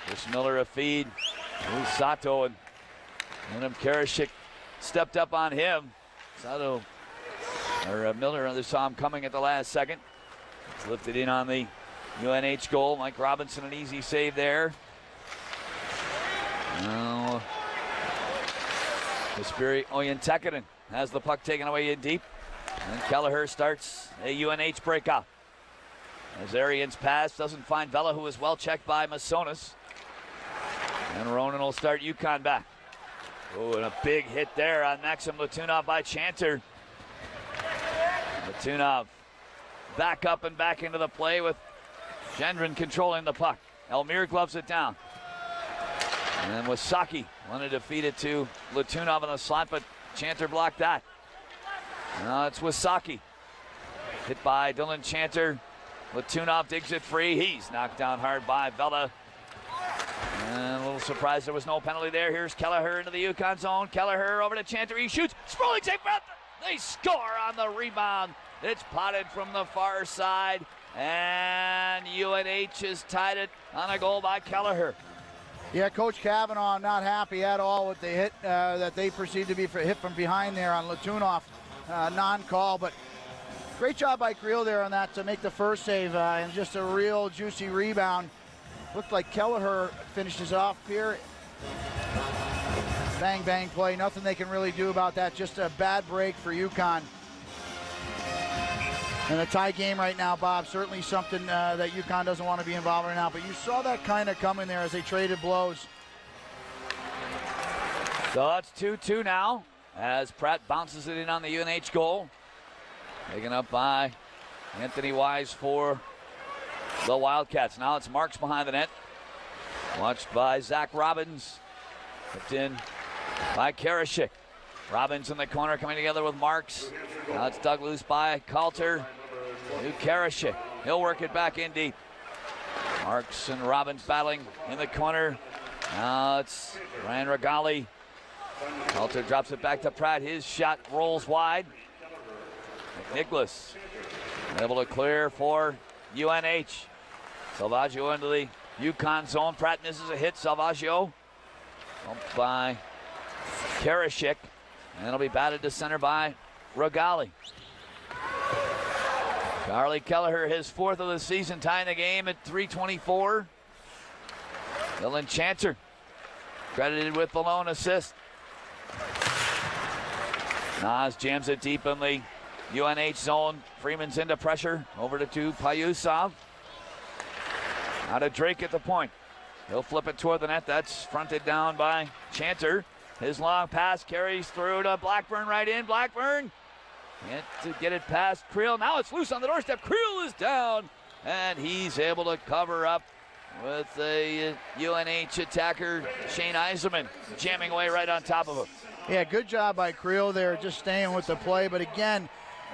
This Miller a feed. Here's Sato, and Adam Karashik stepped up on him. Miller saw him coming at the last second. It's lifted in on the UNH goal. Mike Robinson, an easy save there. Now, Kasperi Oyentekinen has the puck taken away in deep. And Kelleher starts a UNH breakout. As Arians pass, doesn't find Vela, who is well checked by Masonis. And Ronan will start UConn back. Oh, and a big hit there on Maxim Latunov by Chanter. Latunov back up and back into the play with Gendron controlling the puck. Elmire gloves it down. And then Wasaki wanted to feed it to Latunov in the slot, but Chanter blocked that. Now it's Wasaki. Hit by Dylan Chanter. Latunov digs it free. He's knocked down hard by Vela. And a little surprised there was no penalty there. Here's Kelleher into the UConn zone. Kelleher over to Chanter. He shoots. Sproling save. They score on the rebound. It's potted from the far side. And UNH has tied it on a goal by Kelleher. Yeah, Coach Kavanaugh not happy at all with the hit that they perceived to be for hit from behind there on Latunov. Non-call, but great job by Creel there on that to make the first save, and just a real juicy rebound. Looked like Kelleher finishes off here. Bang, bang play. Nothing they can really do about that. Just a bad break for UConn. And a tie game right now, Bob. Certainly something that UConn doesn't want to be involved in now. But you saw that kind of coming there as they traded blows. So that's 2-2 now as Pratt bounces it in on the UNH goal. Taken up by Anthony Wise for the Wildcats. Now it's Marks behind the net. Watched by Zach Robbins. Picked in by Karashik. Robbins in the corner coming together with Marks. Now it's dug loose by Coulter. To Karashik. He'll work it back in deep. Marks and Robbins battling in the corner. Now it's Ryan Regali. Coulter drops it back to Pratt. His shot rolls wide. Nicholas able to clear for UNH. Salvaggio into the UConn zone. Pratt misses a hit. Salvaggio bumped by Karashik. And it'll be batted to center by Regali. Charlie Kelleher, his fourth of the season, tying the game at 3:24. Dylan Chanter credited with the lone assist. Nas jams it deep in the UNH zone. Freeman's into pressure. Over to Payusov. Now to Drake at the point. He'll flip it toward the net. That's fronted down by Chanter. His long pass carries through to Blackburn right in. Blackburn can't to get it past Creel. Now it's loose on the doorstep. Creel is down, and he's able to cover up with the UNH attacker, Shane Eiserman, jamming away right on top of him. Yeah, good job by Creel there, just staying with the play. But again,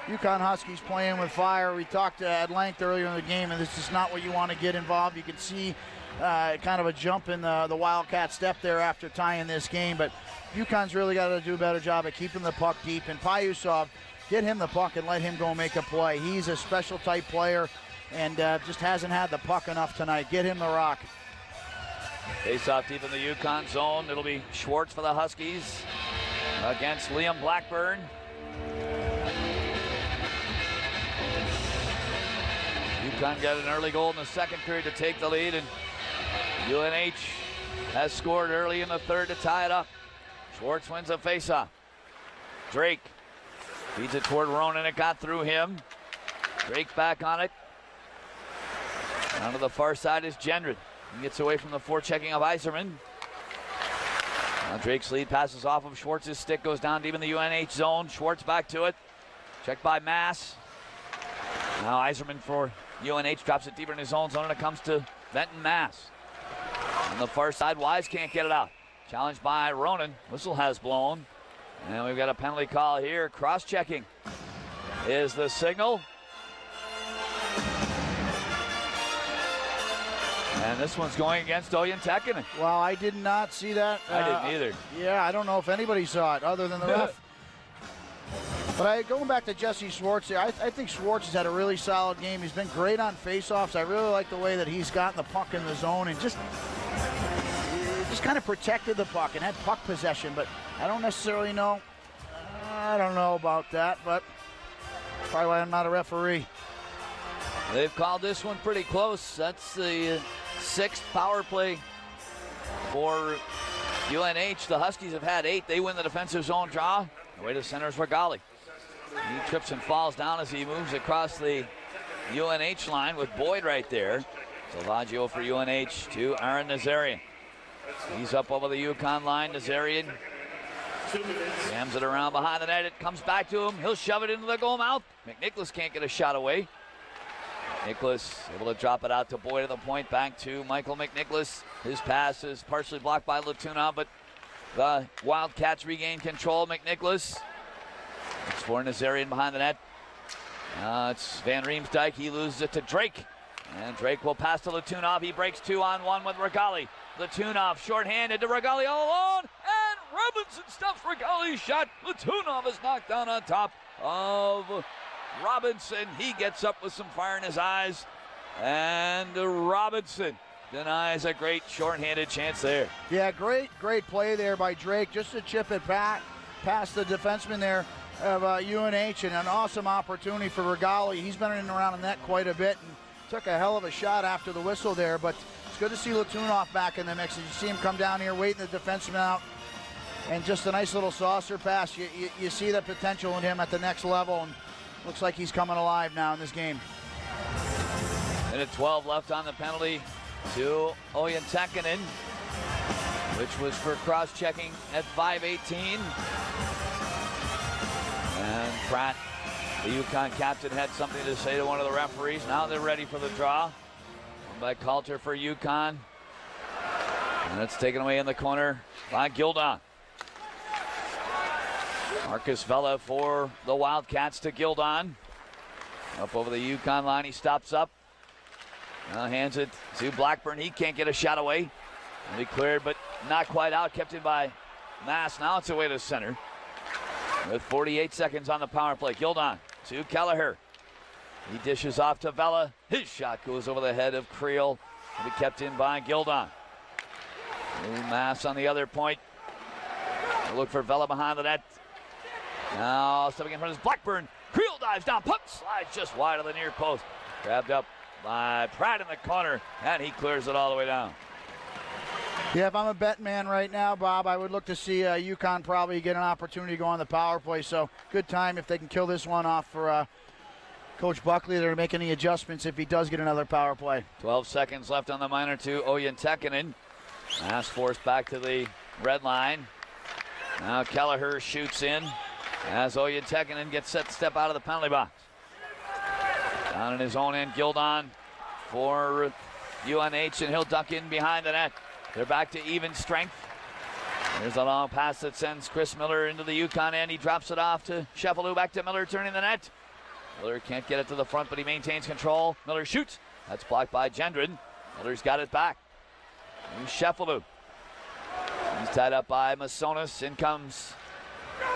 UConn Huskies playing with fire. We talked at length earlier in the game, and this is not what you want to get involved. You can see kind of a jump in the Wildcat step there after tying this game. But UConn's really got to do a better job at keeping the puck deep. And Payusov, get him the puck and let him go make a play. He's a special type player and just hasn't had the puck enough tonight. Get him the rock. Face off deep in the UConn zone. It'll be Schwartz for the Huskies. against Liam Blackburn. UConn got an early goal in the second period to take the lead, and UNH has scored early in the third to tie it up. Schwartz wins a faceoff. Drake feeds it toward Ronan. It got through him. Drake back on it. Down to the far side is Gendron. He gets away from the forechecking of Iserman. Now Drake's lead passes off of Schwartz's stick, goes down deep in the UNH zone. Schwartz back to it. Checked by Mass. Now Iserman for UNH drops it deeper in his own zone, and it comes to Benton Mass. On the far side, Wise can't get it out. Challenged by Ronan. Whistle has blown. And we've got a penalty call here. Cross-checking is the signal. And this one's going against Oyen Tekkanen. Well, I did not see that. I didn't either. Yeah, I don't know if anybody saw it other than the ref. But going back to Jesse Schwartz here, I think Schwartz has had a really solid game. He's been great on faceoffs. I really like the way that he's gotten the puck in the zone and just kind of protected the puck and had puck possession. But I don't necessarily know. I don't know about that, but probably why I'm not a referee. They've called this one pretty close. That's the sixth power play for UNH. The Huskies have had 8. They win the defensive zone draw. Away to center is Regali. He trips and falls down as he moves across the UNH line with Boyd right there. Salvaggio for UNH to Aaron Nazarian. He's up over the UConn line. Nazarian jams it around behind the net. It comes back to him. He'll shove it into the goal mouth. McNicholas can't get a shot away. McNicholas able to drop it out to Boyd at the point. Back to Michael McNicholas. His pass is partially blocked by Latuna, but the Wildcats regain control. McNicholas. It's for Nazarian behind the net. It's Van Riemsdyk. He loses it to Drake. And Drake will pass to Latunov. He breaks 2-on-1 with Regali. Latunov shorthanded to Regali all alone. And Robinson stuffs Regali's shot. Latunov is knocked down on top of Robinson. He gets up with some fire in his eyes. And Robinson denies a great shorthanded chance there. Yeah, great play there by Drake just to chip it back past the defenseman there of UNH, and an awesome opportunity for Regali. He's been in and around the net quite a bit and took a hell of a shot after the whistle there, but it's good to see Latunov back in the mix. And you see him come down here waiting the defenseman out, and just a nice little saucer pass. You see the potential in him at the next level, and looks like he's coming alive now in this game. Minute 12 left on the penalty to Oyen Tekkanen, which was for cross-checking at 5:18. And Pratt, the UConn captain, had something to say to one of the referees. Now they're ready for the draw. By Coulter for UConn. And it's taken away in the corner by Gildon. Marcus Vela for the Wildcats to Gildon. Up over the UConn line, he stops up. Now hands it to Blackburn. He can't get a shot away. And he cleared, but not quite out. Kept in by Mass. Now it's away to center. With 48 seconds on the power play. Gildon to Kelleher. He dishes off to Vela. His shot goes over the head of Creel. To be kept in by Gildon. Mass on the other point. Look for Vela behind the net. Now stepping in front is Blackburn. Creel dives down. Puck slides just wide of the near post. Grabbed up by Pratt in the corner. And he clears it all the way down. Yeah, if I'm a bet man right now, Bob, I would look to see UConn probably get an opportunity to go on the power play. So good time if they can kill this one off for Coach Buckley. They're making any adjustments if he does get another power play. 12 seconds left on the minor to Oyen Tekkanen. Mass forced back to the red line. Now Kelleher shoots in as Oyen Tekkanen gets set to step out of the penalty box. Down in his own end, Gildon for UNH, and he'll duck in behind the net. They're back to even strength. There's a long pass that sends Chris Miller into the UConn end. He drops it off to Sheffield, back to Miller, turning the net. Miller can't get it to the front, but he maintains control. Miller shoots. That's blocked by Gendron. Miller's got it back. Here's Sheffield. He's tied up by Masonis. In comes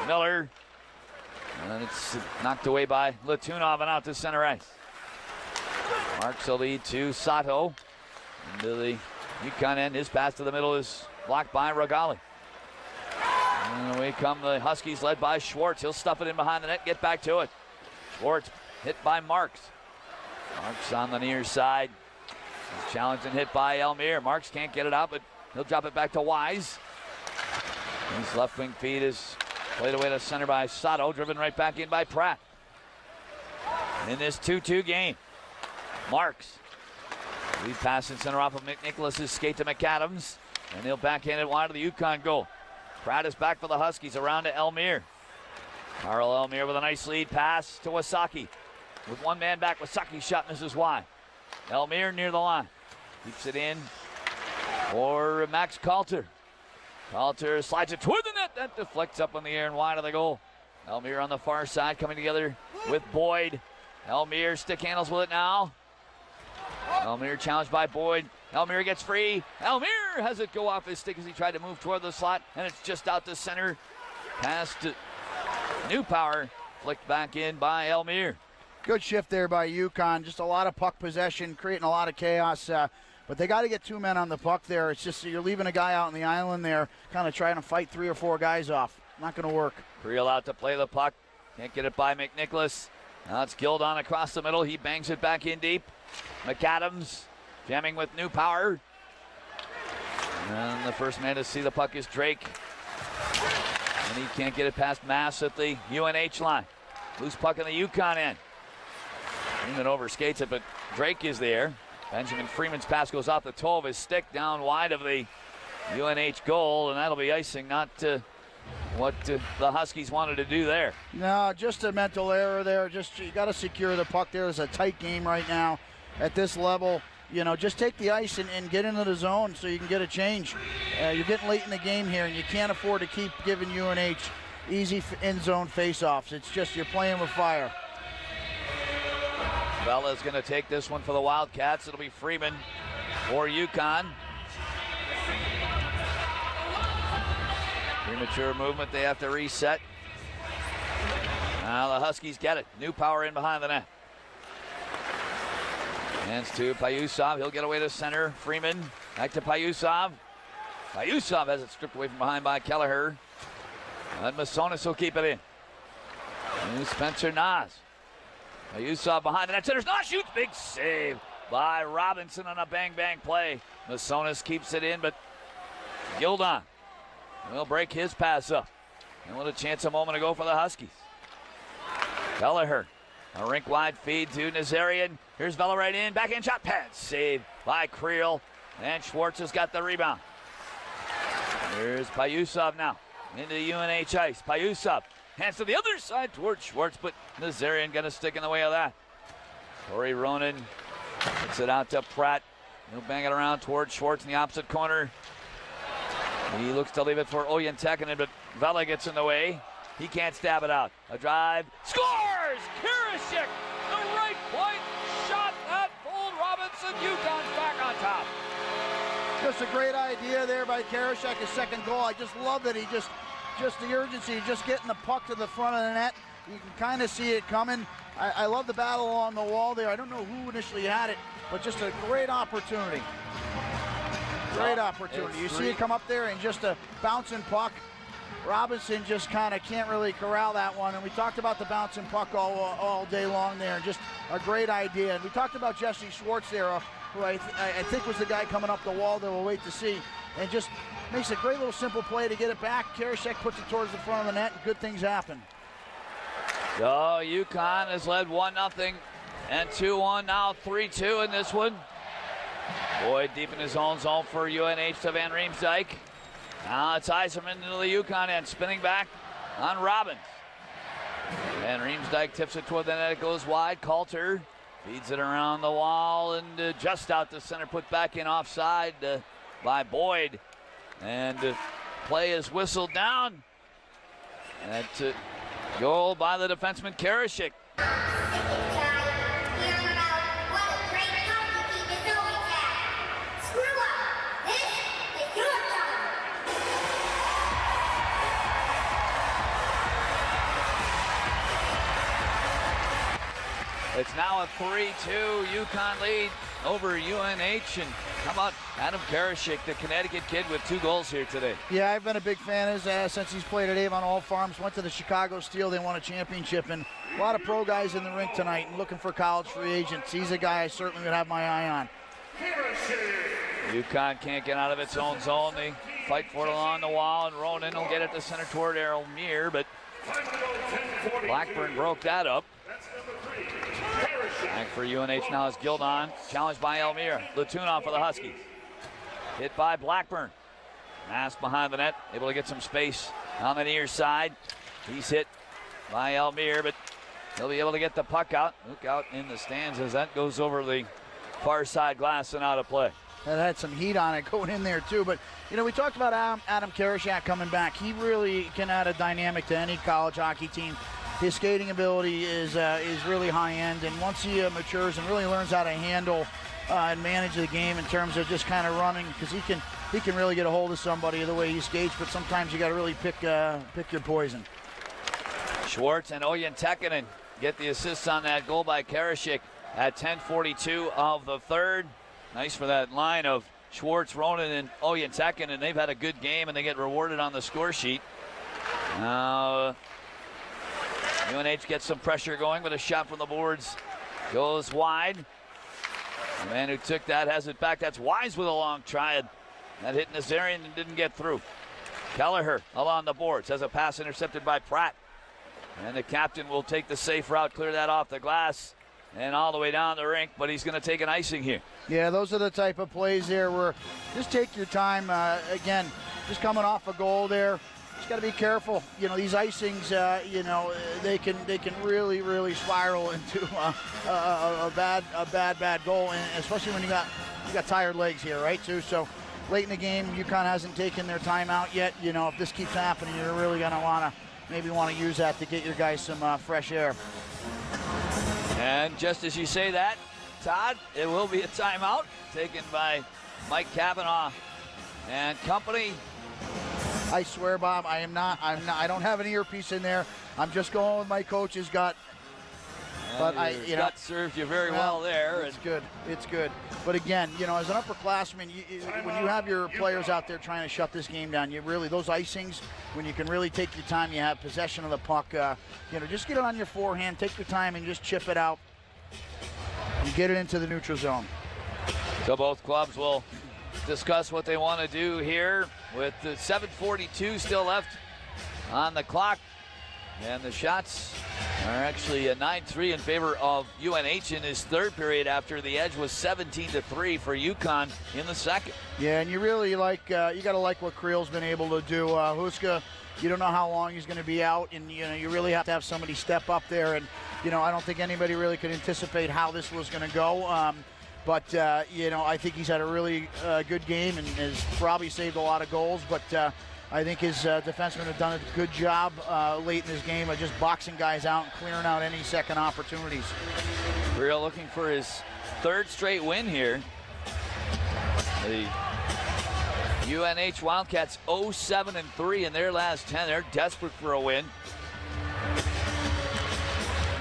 Miller. And it's knocked away by Latunov and out to center ice. Marks the lead to Sato. Into the UConn end. His pass to the middle is blocked by Regali. And away come the Huskies led by Schwartz. He'll stuff it in behind the net, get back to it. Schwartz hit by Marks. Marks on the near side. He's challenged and hit by Elmire. Marks can't get it out, but he'll drop it back to Wise. His left wing feed is played away to center by Sato, driven right back in by Pratt. In this 2-2 game, Marks. Lead pass in center off of McNicholas's skate to McAdams, and he'll backhand it wide to the UConn goal. Pratt is back for the Huskies, around to Elmire. Carl Elmire with a nice lead pass to Wasaki. With one man back, Wasaki's shot misses wide. Elmire near the line. Keeps it in for Max Calter. Calter slides it toward the net. That deflects up in the air and wide of the goal. Elmire on the far side coming together with Boyd. Elmire stick handles with it now. Elmire challenged by Boyd. Elmire gets free. Elmire has it go off his stick as he tried to move toward the slot, and it's just out to center. Pass to New Power, flicked back in by Elmire. Good shift there by UConn. Just a lot of puck possession, creating a lot of chaos. But they got to get two men on the puck there. It's just you're leaving a guy out on the island there, kind of trying to fight 3 or 4 guys off. Not going to work. Creel out to play the puck. Can't get it by McNicholas. Now it's Gildon across the middle. He bangs it back in deep. McAdams jamming with New Power. And the first man to see the puck is Drake. And he can't get it past Mass at the UNH line. Loose puck in the UConn end. Freeman overskates it, but Drake is there. Benjamin Freeman's pass goes off the toe of his stick down wide of the UNH goal, and that'll be icing, not what the Huskies wanted to do there. No, just a mental error there. Just you got to secure the puck there. It's a tight game right now at this level. You know, just take the ice and get into the zone so you can get a change. You're getting late in the game here, and you can't afford to keep giving UNH easy in-zone face-offs. It's just you're playing with fire. Bella's going to take this one for the Wildcats. It'll be Freeman for UConn. Premature movement, they have to reset. Now the Huskies get it. New Power in behind the net. Hands to Payusov. He'll get away to center. Freeman back to Payusov. Payusov has it stripped away from behind by Kelleher. And Masonis will keep it in. And Spencer Nas. Payusov behind the net. Centers. Nas shoots. Big save by Robinson on a bang-bang play. Masonis keeps it in, but Gildon will break his pass up. And what a chance a moment ago for the Huskies. Kelleher. A rink-wide feed to Nazarian. Here's Vela right in. Backhand shot. Pad saved by Creel. And Schwartz has got the rebound. Here's Payusov now. Into the UNH ice. Payusov hands to the other side towards Schwartz, but Nazarian got a stick in the way of that. Corey Ronan puts it out to Pratt. He'll bang it around towards Schwartz in the opposite corner. He looks to leave it for Oyen Tekinen, but Vela gets in the way. He can't stab it out. A drive. Scores! Kirishik! The right point shot that fooled Robinson. UConn's back on top. Just a great idea there by Karashek, his second goal. I just love that he just the urgency, just getting the puck to the front of the net. You can kind of see it coming. I love the battle on the wall there. I don't know who initially had it, but just a great opportunity. Great opportunity. You see it come up there and just a bouncing puck. Robinson just kind of can't really corral that one. And we talked about the bouncing puck all day long there. Just a great idea. And we talked about Jesse Schwartz there, who I think was the guy coming up the wall that we'll wait to see. And just makes a great little simple play to get it back. Karashek puts it towards the front of the net, and good things happen. So UConn has led 1-0 and 2-1, now 3-2 in this one. Boyd deep in his own zone for UNH to Van Riemsdyk. Now it's Yzerman into the UConn end, spinning back on Robbins. Van Riemsdyk tips it toward the net, it goes wide. Calter feeds it around the wall and just out to center, put back in offside by Boyd. And play is whistled down. That's a goal by the defenseman Karashik. It's now a 3-2 UConn lead over UNH. And how about Adam Karashik, the Connecticut kid, with 2 goals here today. Yeah, I've been a big fan since he's played at Avon All Farms. Went to the Chicago Steel. They won a championship. And a lot of pro guys in the rink tonight and looking for college free agents. He's a guy I certainly would have my eye on. UConn can't get out of its own zone. They fight for it along the wall, and Ronan will get it to center toward Errol Muir, but Blackburn broke that up. Back for UNH now is Gildon, challenged by Elmira. Latunon for the Huskies. Hit by Blackburn. Mass behind the net, able to get some space on the near side. He's hit by Elmira, but he'll be able to get the puck out. Look out in the stands as that goes over the far side glass and out of play. That had some heat on it going in there too. But, you know, we talked about Adam Karashak coming back. He really can add a dynamic to any college hockey team. His skating ability is really high end, and once he matures and really learns how to handle and manage the game in terms of just kind of running, because he can really get a hold of somebody the way he skates, but sometimes you got to really pick your poison. Schwartz and Oyen Tekkanen get the assists on that goal by Karashik at 10:42 of the third. Nice for that line of Schwartz, Ronan, and Oyen Tekkanen, and they've had a good game, and they get rewarded on the score sheet. Now UNH gets some pressure going, but a shot from the boards goes wide. The man who took that has it back. That's Wise with a long try. That hit Nazarian and didn't get through. Kelleher along the boards has a pass intercepted by Pratt. And the captain will take the safe route, clear that off the glass, and all the way down the rink, but he's going to take an icing here. Yeah, those are the type of plays there where just take your time. Again, just coming off a goal there. Just got to be careful. You know, these icings, they can really spiral into a bad goal, and especially when you got tired legs here, right? Too. So late in the game, UConn hasn't taken their time out yet. You know, if this keeps happening, you're really gonna want to use that to get your guys some fresh air. And just as you say that, Todd, it will be a timeout taken by Mike Cavanaugh and company. I swear, Bob, I don't have an earpiece in there. I'm just going with my coach's gut. But gut served you very well there. It's good. But again, you know, as an upperclassman, when you have your players out there trying to shut this game down, those icings, when you can really take your time, you have possession of the puck. Just get it on your forehand, take your time, and just chip it out. And get it into the neutral zone. So both clubs will discuss what they want to do here with the 7:42 still left on the clock. And the shots are actually a 9-3 in favor of UNH in his third period after the edge was 17-3 for UConn in the second. Yeah, and you really you got to like what Creel's been able to do. Huska, you don't know how long he's going to be out, and you really have to have somebody step up there. And I don't think anybody really could anticipate how this was going to go. But I think he's had a really good game and has probably saved a lot of goals. But I think his defensemen have done a good job late in this game of just boxing guys out and clearing out any second opportunities. Creel looking for his third straight win here. The UNH Wildcats 0-7-3 in their last 10. They're desperate for a win.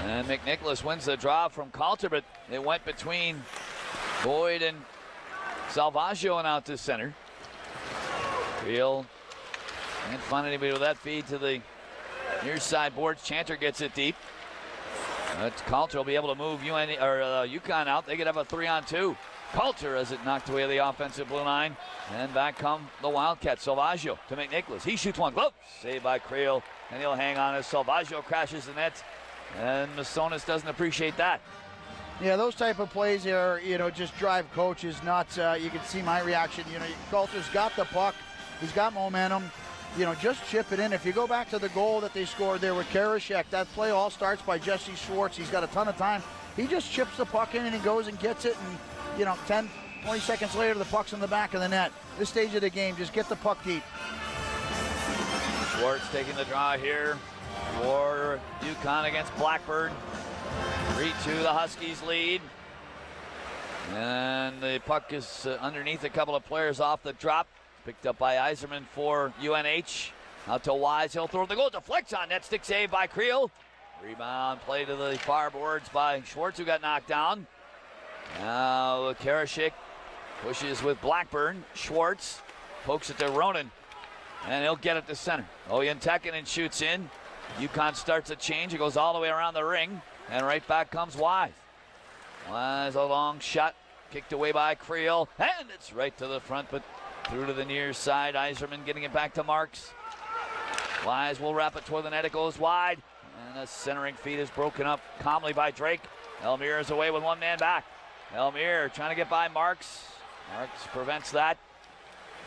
And McNicholas wins the draw from Coulter, but it went between Boyd and Salvaggio and out to center. Creel can't find anybody with that feed to the near side boards. Chanter gets it deep. But Coulter will be able to move UConn out. They could have a 3-on-2. Coulter has it knocked away the offensive blue line. And back come the Wildcats. Salvaggio to McNicholas. He shoots one. Glove. Saved by Creel. And he'll hang on as Salvaggio crashes the net. And Masonis doesn't appreciate that. Yeah, those type of plays are, just drive coaches nuts. You can see my reaction. Coulter's got the puck. He's got momentum. Just chip it in. If you go back to the goal that they scored there with Karashek, that play all starts by Jesse Schwartz. He's got a ton of time. He just chips the puck in and he goes and gets it. And, 10, 20 seconds later, the puck's in the back of the net. This stage of the game, just get the puck deep. Schwartz taking the draw here for UConn against Blackburn. 3-2, the Huskies lead. And the puck is underneath a couple of players off the drop. Picked up by Yzerman for UNH. Out to Wise. He'll throw the goal. Deflects on net. Stick save by Creel. Rebound play to the far boards by Schwartz, who got knocked down. Now Karashik Pushes with Blackburn. Schwartz pokes it to Ronan, and he'll get it to center. Oyen Tekkanen shoots in. UConn starts a change. It goes all the way around the ring, and right back comes Wise. Wise, a long shot, kicked away by Creel, and it's right to the front, but through to the near side. Yzerman getting it back to Marks. Wise will wrap it toward the net. It goes wide, and the centering feed is broken up calmly by Drake. Elmire is away with one man back. Elmire trying to get by Marks. Marks prevents that.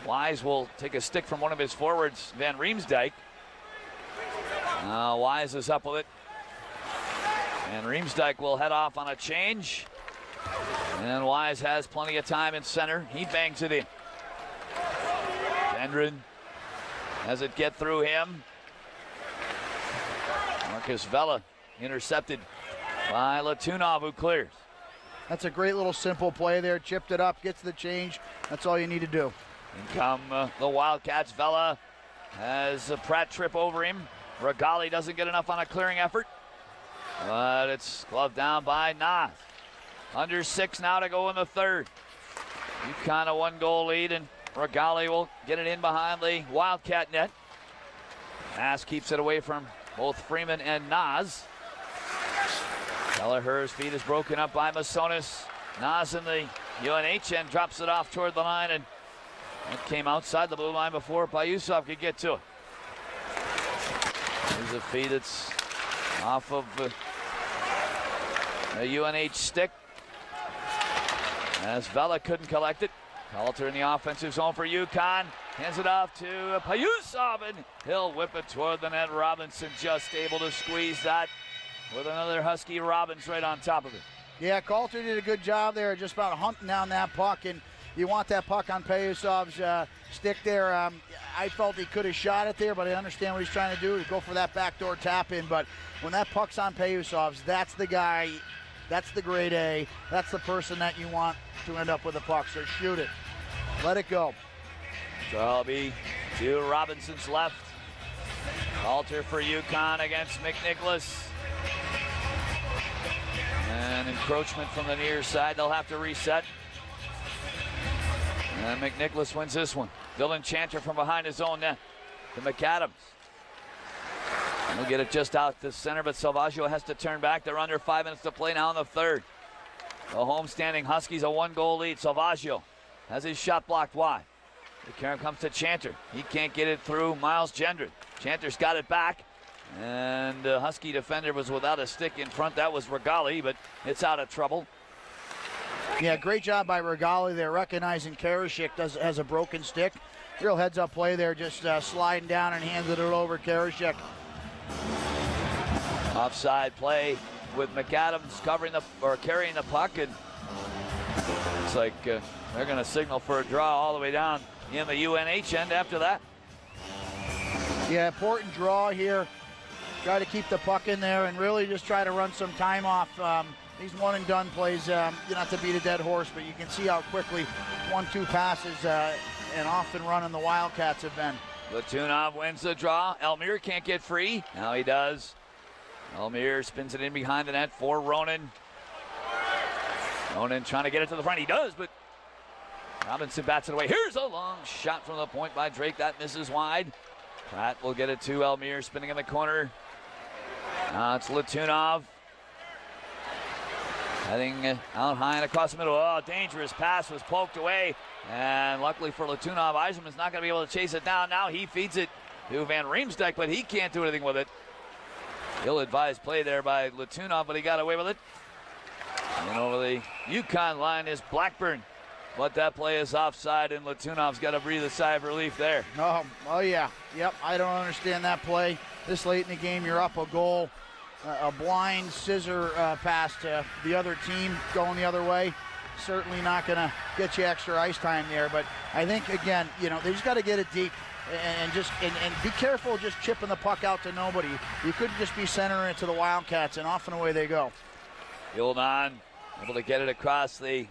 Wise will take a stick from one of his forwards, Van Riemsdyk. Wise is up with it. And Riemsdyk will head off on a change. And Wise has plenty of time in center. He bangs it in. Gendron has it get through him. Marcus Vela intercepted by Latunov, who clears. That's a great little simple play there. Chipped it up, gets the change. That's all you need to do. In come the Wildcats. Vela has a Pratt trip over him. Regali doesn't get enough on a clearing effort. But it's gloved down by Nas. Under 6 now to go in the third. UConn a 1-goal lead, and Regali will get it in behind the Wildcat net. Nas keeps it away from both Freeman and Nas. Kelleher's feet is broken up by Masonis. Nas in the UNH end drops it off toward the line, and it came outside the blue line before Payusov could get to it. There's a feed that's off of a UNH stick, as Vela couldn't collect it. Coulter in the offensive zone for UConn. Hands it off to Payusov, and he'll whip it toward the net. Robinson just able to squeeze that with another Husky Robbins right on top of it. Yeah, Coulter did a good job there, just about hunting down that puck, and you want that puck on Payusov's stick there. I felt he could have shot it there, but I understand what he's trying to do, to go for that backdoor tap in. But when that puck's on Payusov's, that's the guy, that's the grade A, that's the person that you want to end up with the puck. So shoot it, let it go. Trelby to Robinson's left. Coulter for UConn against McNicholas. And encroachment from the near side. They'll have to reset. And McNicholas wins this one. Dylan Chanter from behind his own net to McAdams. He'll get it just out to center, but Salvaggio has to turn back. They're under 5 minutes to play now in the third. The homestanding Huskies a 1-goal lead. Salvaggio has his shot blocked wide. The carry comes to Chanter. He can't get it through Miles Gendron. Chanter's got it back. And the Husky defender was without a stick in front. That was Regali, but it's out of trouble. Yeah, great job by Regali there, recognizing Karashik has a broken stick. Real heads-up play there, just sliding down and handed it over Karashik. Offside play with McAdams carrying the puck, and it's like they're going to signal for a draw all the way down in the UNH end after that. Yeah, important draw here. Try to keep the puck in there and really just try to run some time off. These one-and-done plays, not to beat a dead horse, but you can see how quickly 1-2 passes and often running the Wildcats have been. Latunov wins the draw. Elmire can't get free. Now he does. Elmire spins it in behind the net for Ronan. Ronan trying to get it to the front. He does, but Robinson bats it away. Here's a long shot from the point by Drake. That misses wide. Pratt will get it to Elmire, spinning in the corner. Now it's Latunov. Heading out high and across the middle. Oh, dangerous pass was poked away. And luckily for Latunov, Yzerman's not going to be able to chase it down. Now he feeds it to Van Riemsdyk, but he can't do anything with it. Ill-advised play there by Latunov, but he got away with it. And over the UConn line is Blackburn. But that play is offside, and Latunov's got to breathe a sigh of relief there. Oh yeah. Yep, I don't understand that play. This late in the game, you're up a goal. A blind scissor pass to the other team going the other way. Certainly not going to get you extra ice time there. But I think, again, they just got to get it deep and be careful just chipping the puck out to nobody. You could just be centering it to the Wildcats, and off and away they go. Gildon able to get it across the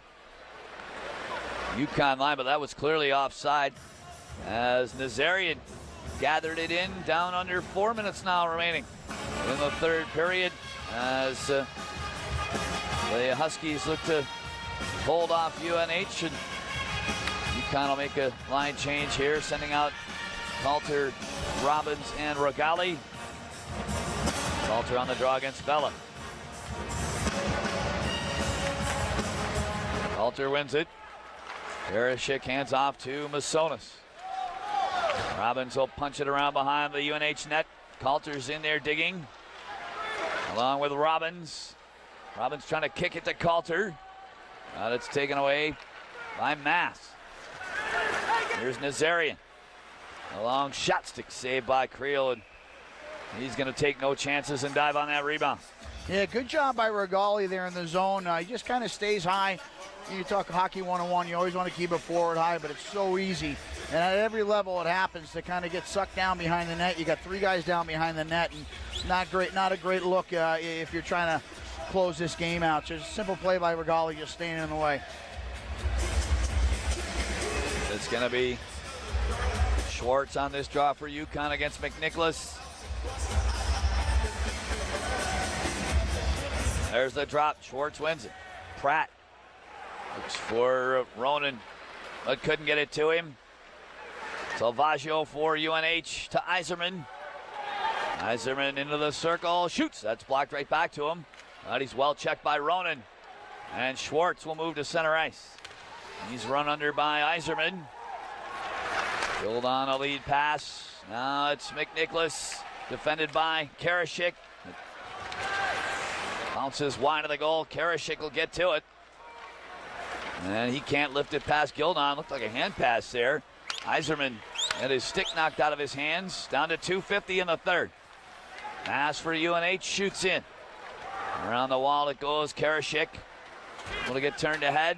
UConn line, but that was clearly offside as Nazarian gathered it in. Down under 4 minutes now remaining in the third period as the Huskies look to hold off UNH, and UConn will make a line change here, sending out Coulter, Robbins, and Regali. Coulter on the draw against Vela. Coulter wins it. Karashik hands off to Masonis. Robbins will punch it around behind the UNH net. Coulter's in there digging, along with Robbins. Robbins trying to kick it to Coulter. But it's taken away by Mass. Here's Nazarian. A long shot stick saved by Creel, and he's going to take no chances and dive on that rebound. Yeah, good job by Regali there in the zone. He just kind of stays high. You talk hockey 101, you always want to keep it forward high, but it's so easy. And at every level it happens to kind of get sucked down behind the net. You got 3 guys down behind the net, and not a great look if you're trying to close this game out. Just a simple play by Regali, just staying in the way. It's going to be Schwartz on this draw for UConn against McNicholas. There's the drop. Schwartz wins it. Pratt looks for Ronan, but couldn't get it to him. Salvaggio for UNH to Iserman. Iserman into the circle, shoots. That's blocked right back to him. But he's well checked by Ronan. And Schwartz will move to center ice. He's run under by Iserman. Build on a lead pass. Now it's McNicholas, defended by Karashik. Bounces wide of the goal. Karashik will get to it. And he can't lift it past Gildon. Looked like a hand pass there. Iserman had his stick knocked out of his hands. Down to 2:50 in the third. Pass for UNH, shoots in. Around the wall it goes. Karashik will get turned ahead.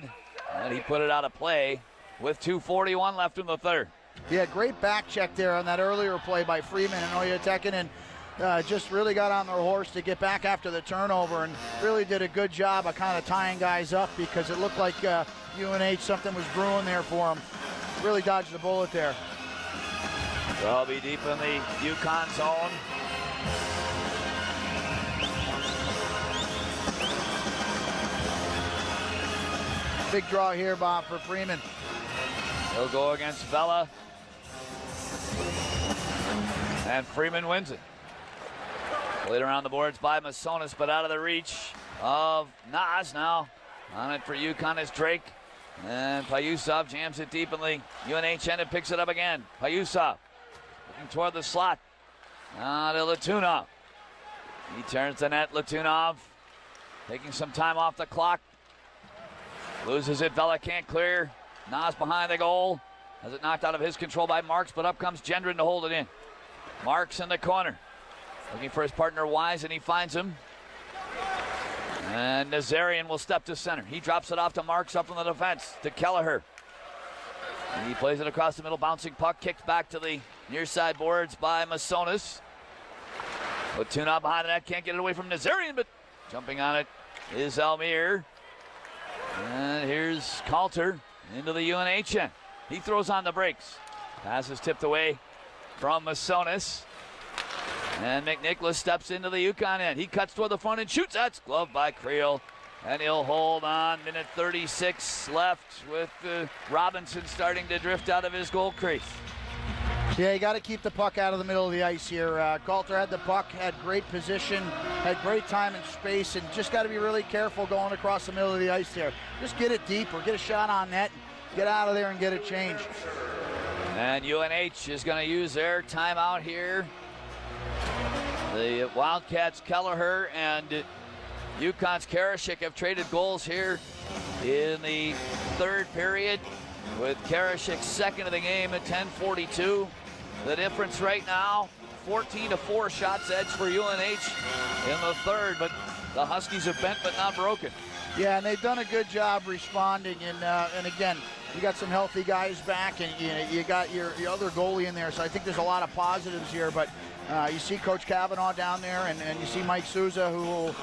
And he put it out of play with 2:41 left in the third. Yeah, great back check there on that earlier play by Freeman and Oyatekin, and just really got on their horse to get back after the turnover and really did a good job of kind of tying guys up because it looked like UNH, something was brewing there for them. Really dodged the bullet there. They'll be deep in the UConn zone. Big draw here, Bob, for Freeman. He'll go against Vela. And Freeman wins it. Played around the boards by Masonis, but out of the reach of Nas. Now on it for UConn is Drake. And Payusov jams it deep in the UNH end and picks it up again. Payusov looking toward the slot. Now to Latunov. He turns the net. Latunov taking some time off the clock. Loses it. Vela can't clear. Nas behind the goal. Has it knocked out of his control by Marks, but up comes Gendron to hold it in. Marks in the corner. Looking for his partner Wise, and he finds him. And Nazarian will step to center. He drops it off to Marks up on the defense to Kelleher. And he plays it across the middle, bouncing puck, kicked back to the near side boards by Masonis. Latunov behind the net, can't get it away from Nazarian, but jumping on it is Almir. And here's Coulter into the UNH end. He throws on the brakes. Pass is tipped away from Masonis. And McNicholas steps into the UConn end. He cuts toward the front and shoots. That's gloved by Creel. And he'll hold on. Minute 36 left with Robinson starting to drift out of his goal crease. Yeah, you got to keep the puck out of the middle of the ice here. Coulter had the puck, had great position, had great time and space, and just got to be really careful going across the middle of the ice there. Just get it deep or get a shot on net, get out of there and get it changed. And UNH is going to use their timeout here. The Wildcats, Kelleher and UConn's Karashik have traded goals here in the third period, with Karashik second of the game at 10:42. The difference right now, 14-4 shots edge for UNH in the third, but the Huskies have bent but not broken. Yeah, and they've done a good job responding, and again, you got some healthy guys back, and you got your other goalie in there, so I think there's a lot of positives here, but you see Coach Kavanaugh down there, and you see Mike Souza, who will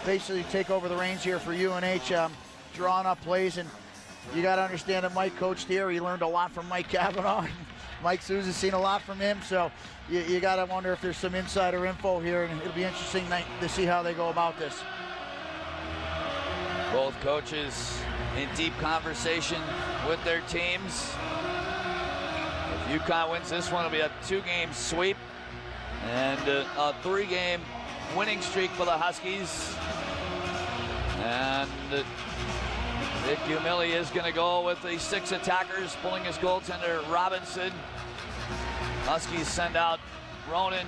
basically take over the reins here for UNH, drawing up plays, and you got to understand that Mike coached here. He learned a lot from Mike Kavanaugh. Mike Souza's seen a lot from him, so you got to wonder if there's some insider info here, and it'll be interesting to see how they go about this. Both coaches in deep conversation with their teams. If UConn wins this one, it'll be a 2-game sweep and a 3-game winning streak for the Huskies. And Dick Umili is going to go with the 6 attackers, pulling his goaltender Robinson. Huskies send out Ronan,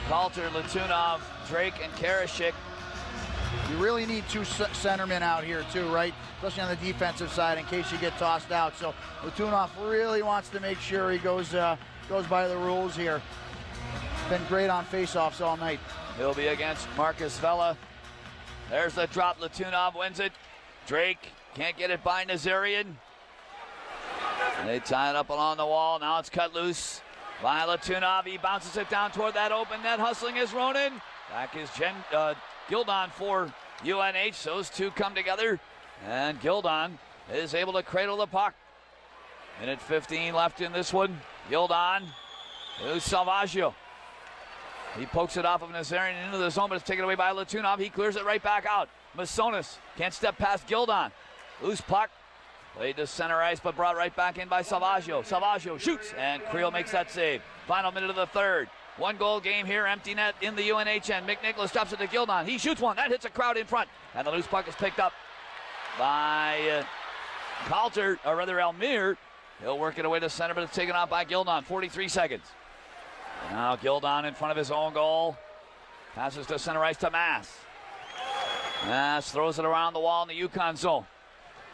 Calter, Latunov, Drake, and Karashik. You really need 2 centermen out here too, right? Especially on the defensive side in case you get tossed out. So Latunov really wants to make sure he goes by the rules here. Been great on faceoffs all night. He'll be against Marcus Vela. There's the drop. Latunov wins it. Drake can't get it by Nazarian. They tie it up along the wall. Now it's cut loose by Latunov. He bounces it down toward that open net. Hustling is Ronan. Back is Gildon for UNH. Those two come together, and Gildon is able to cradle the puck. Minute 15 left in this one. Gildon to Salvaggio. He pokes it off of Nazarian into the zone, but it's taken away by Latunov. He clears it right back out. Masonis can't step past Gildon. Loose puck. Played to center ice, but brought right back in by Salvaggio. Salvaggio shoots, and Creel makes that save. Final minute of the third. 1-goal game here, empty net in the UNH end. McNicholas drops it to Gildon. He shoots one. That hits a crowd in front. And the loose puck is picked up by Calter, or rather Elmire. He'll work it away to center, but it's taken off by Gildon. 43 seconds. Now Gildon in front of his own goal. Passes to center ice to Mass. Mass throws it around the wall in the UConn zone.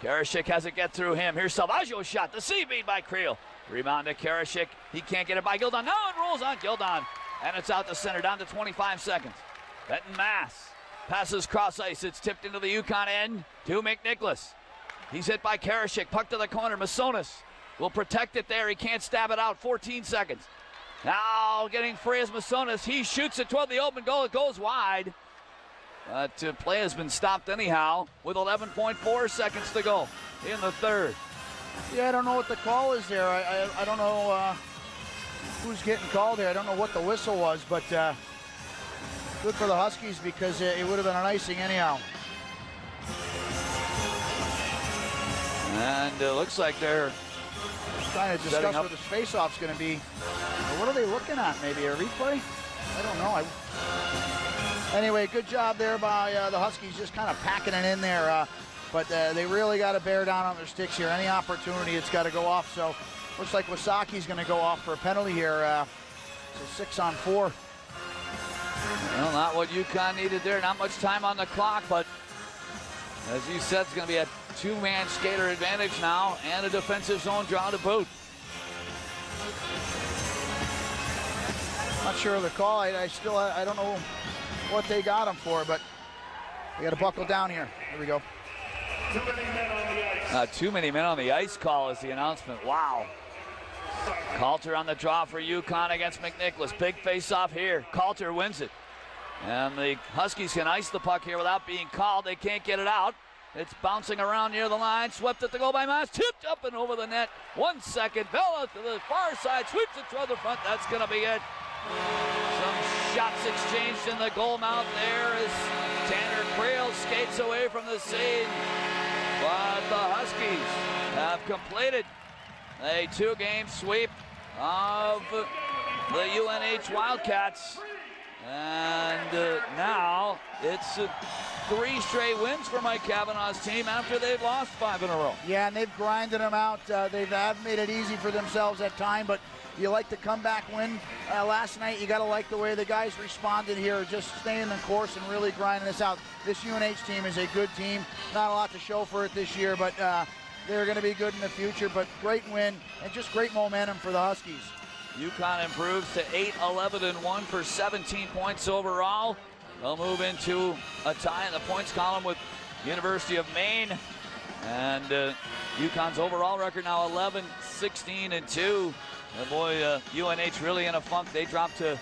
Karashik has it get through him. Here's Salvaggio's shot. The C beat by Creel. Rebound to Karashik. He can't get it by Gildon. Now it rolls on Gildon. And it's out the center, down to 25 seconds. Benton Mass passes cross ice. It's tipped into the UConn end to McNicholas. He's hit by Karashik. Puck to the corner. Masonis will protect it there. He can't stab it out. 14 seconds. Now getting free is Masonis. He shoots it toward the open goal. It goes wide. But play has been stopped anyhow with 11.4 seconds to go in the third. Yeah, I don't know what the call is there. I don't know who's getting called there. I don't know what the whistle was, but good for the Huskies because it would have been an icing anyhow. And it looks like they're trying to discuss what this face-off's going to be. What are they looking at? Maybe a replay? I don't know. Anyway, good job there by the Huskies, just kind of packing it in there. But they really got to bear down on their sticks here. Any opportunity, it's got to go off. So looks like Wasaki's going to go off for a penalty here. So 6-on-4. Well, not what UConn needed there. Not much time on the clock, but as you said, it's going to be a 2-man skater advantage now and a defensive zone draw to boot. Not sure of the call. I don't know what they got him for, but we got to buckle down here. Here we go. Too many men on the ice call is the announcement. Wow. Calter on the draw for UConn against McNicholas. Big face-off here. Calter wins it. And the Huskies can ice the puck here without being called. They can't get it out. It's bouncing around near the line. Swept at the goal by Mass. Tipped up and over the net. 1 second. Vela to the far side. Sweeps it toward the front. That's going to be it. Some shots exchanged in the goal mouth there as Tanner Creel skates away from the scene. But the Huskies have completed a 2-game sweep of the UNH Wildcats. And now it's 3 straight wins for Mike Kavanaugh's team after they've lost 5 in a row. Yeah, and they've grinded them out. They've made it easy for themselves at time, but you like the comeback win last night. You got to like the way the guys responded here, just staying the course and really grinding this out. This UNH team is a good team. Not a lot to show for it this year, but they're going to be good in the future. But great win and just great momentum for the Huskies. UConn improves to 8-11-1 for 17 points overall. They'll move into a tie in the points column with University of Maine. And UConn's overall record now 11-16-2. And boy, UNH really in a funk. They dropped to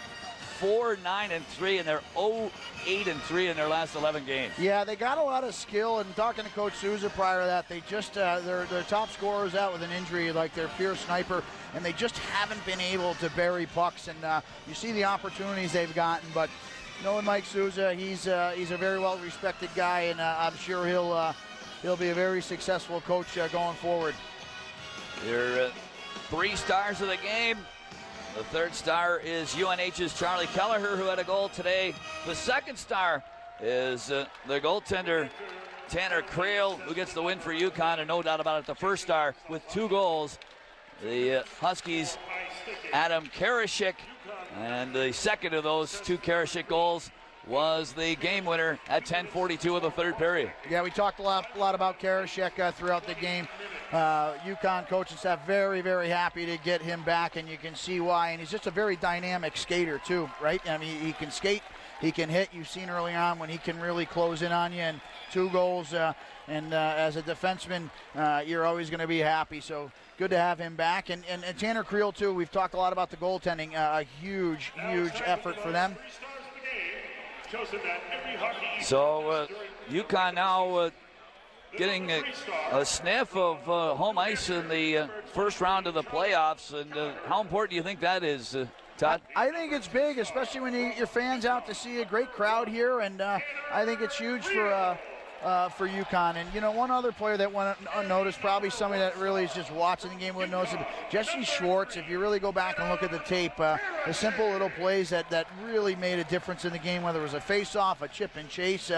4-9-3, and they're 0-8-3 in their last 11 games. Yeah, they got a lot of skill, and talking to Coach Souza prior to that, they just their top scorer is out with an injury, like their pure sniper, and they just haven't been able to bury pucks. And you see the opportunities they've gotten, but knowing Mike Souza, he's a very well-respected guy, and I'm sure he'll he'll be a very successful coach going forward. Your 3 stars of the game. The 3rd star is UNH's Charlie Kelleher, who had a goal today. The 2nd star is the goaltender Tanner Creel, who gets the win for UConn, and no doubt about it, the 1st star with 2 goals. The Huskies, Adam Karashik, and the 2nd of those 2 Karashik goals was the game winner at 10:42 of the 3rd period. Yeah, we talked a lot about Karashik throughout the game. UConn coaching staff very, very happy to get him back, and you can see why. And he's just a very dynamic skater too, right? I mean, he can skate, he can hit. You've seen early on when he can really close in on you, and 2 goals. And as a defenseman, you're always going to be happy. So good to have him back. And Tanner Creel too. We've talked a lot about the goaltending. A huge effort for them. So UConn now getting a sniff of home ice in the first round of the playoffs. And how important do you think that is, Todd? I think it's big, especially when your fans out to see a great crowd here. And I think it's huge for UConn. And, you know, one other player that went unnoticed, probably somebody that really is just watching the game wouldn't notice it, Jesse Schwartz. If you really go back and look at the tape, the simple little plays that really made a difference in the game, whether it was a face-off, a chip and chase,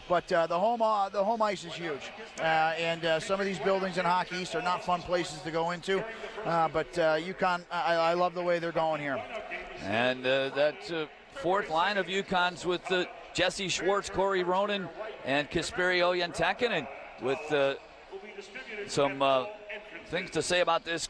but the home ice is huge. And some of these buildings in Hockey East are not fun places to go into, but UConn, I love the way they're going here. And that 4th line of UConn's with Jesse Schwartz, Corey Ronan, and Kasperi Ojentekinen, with some things to say about this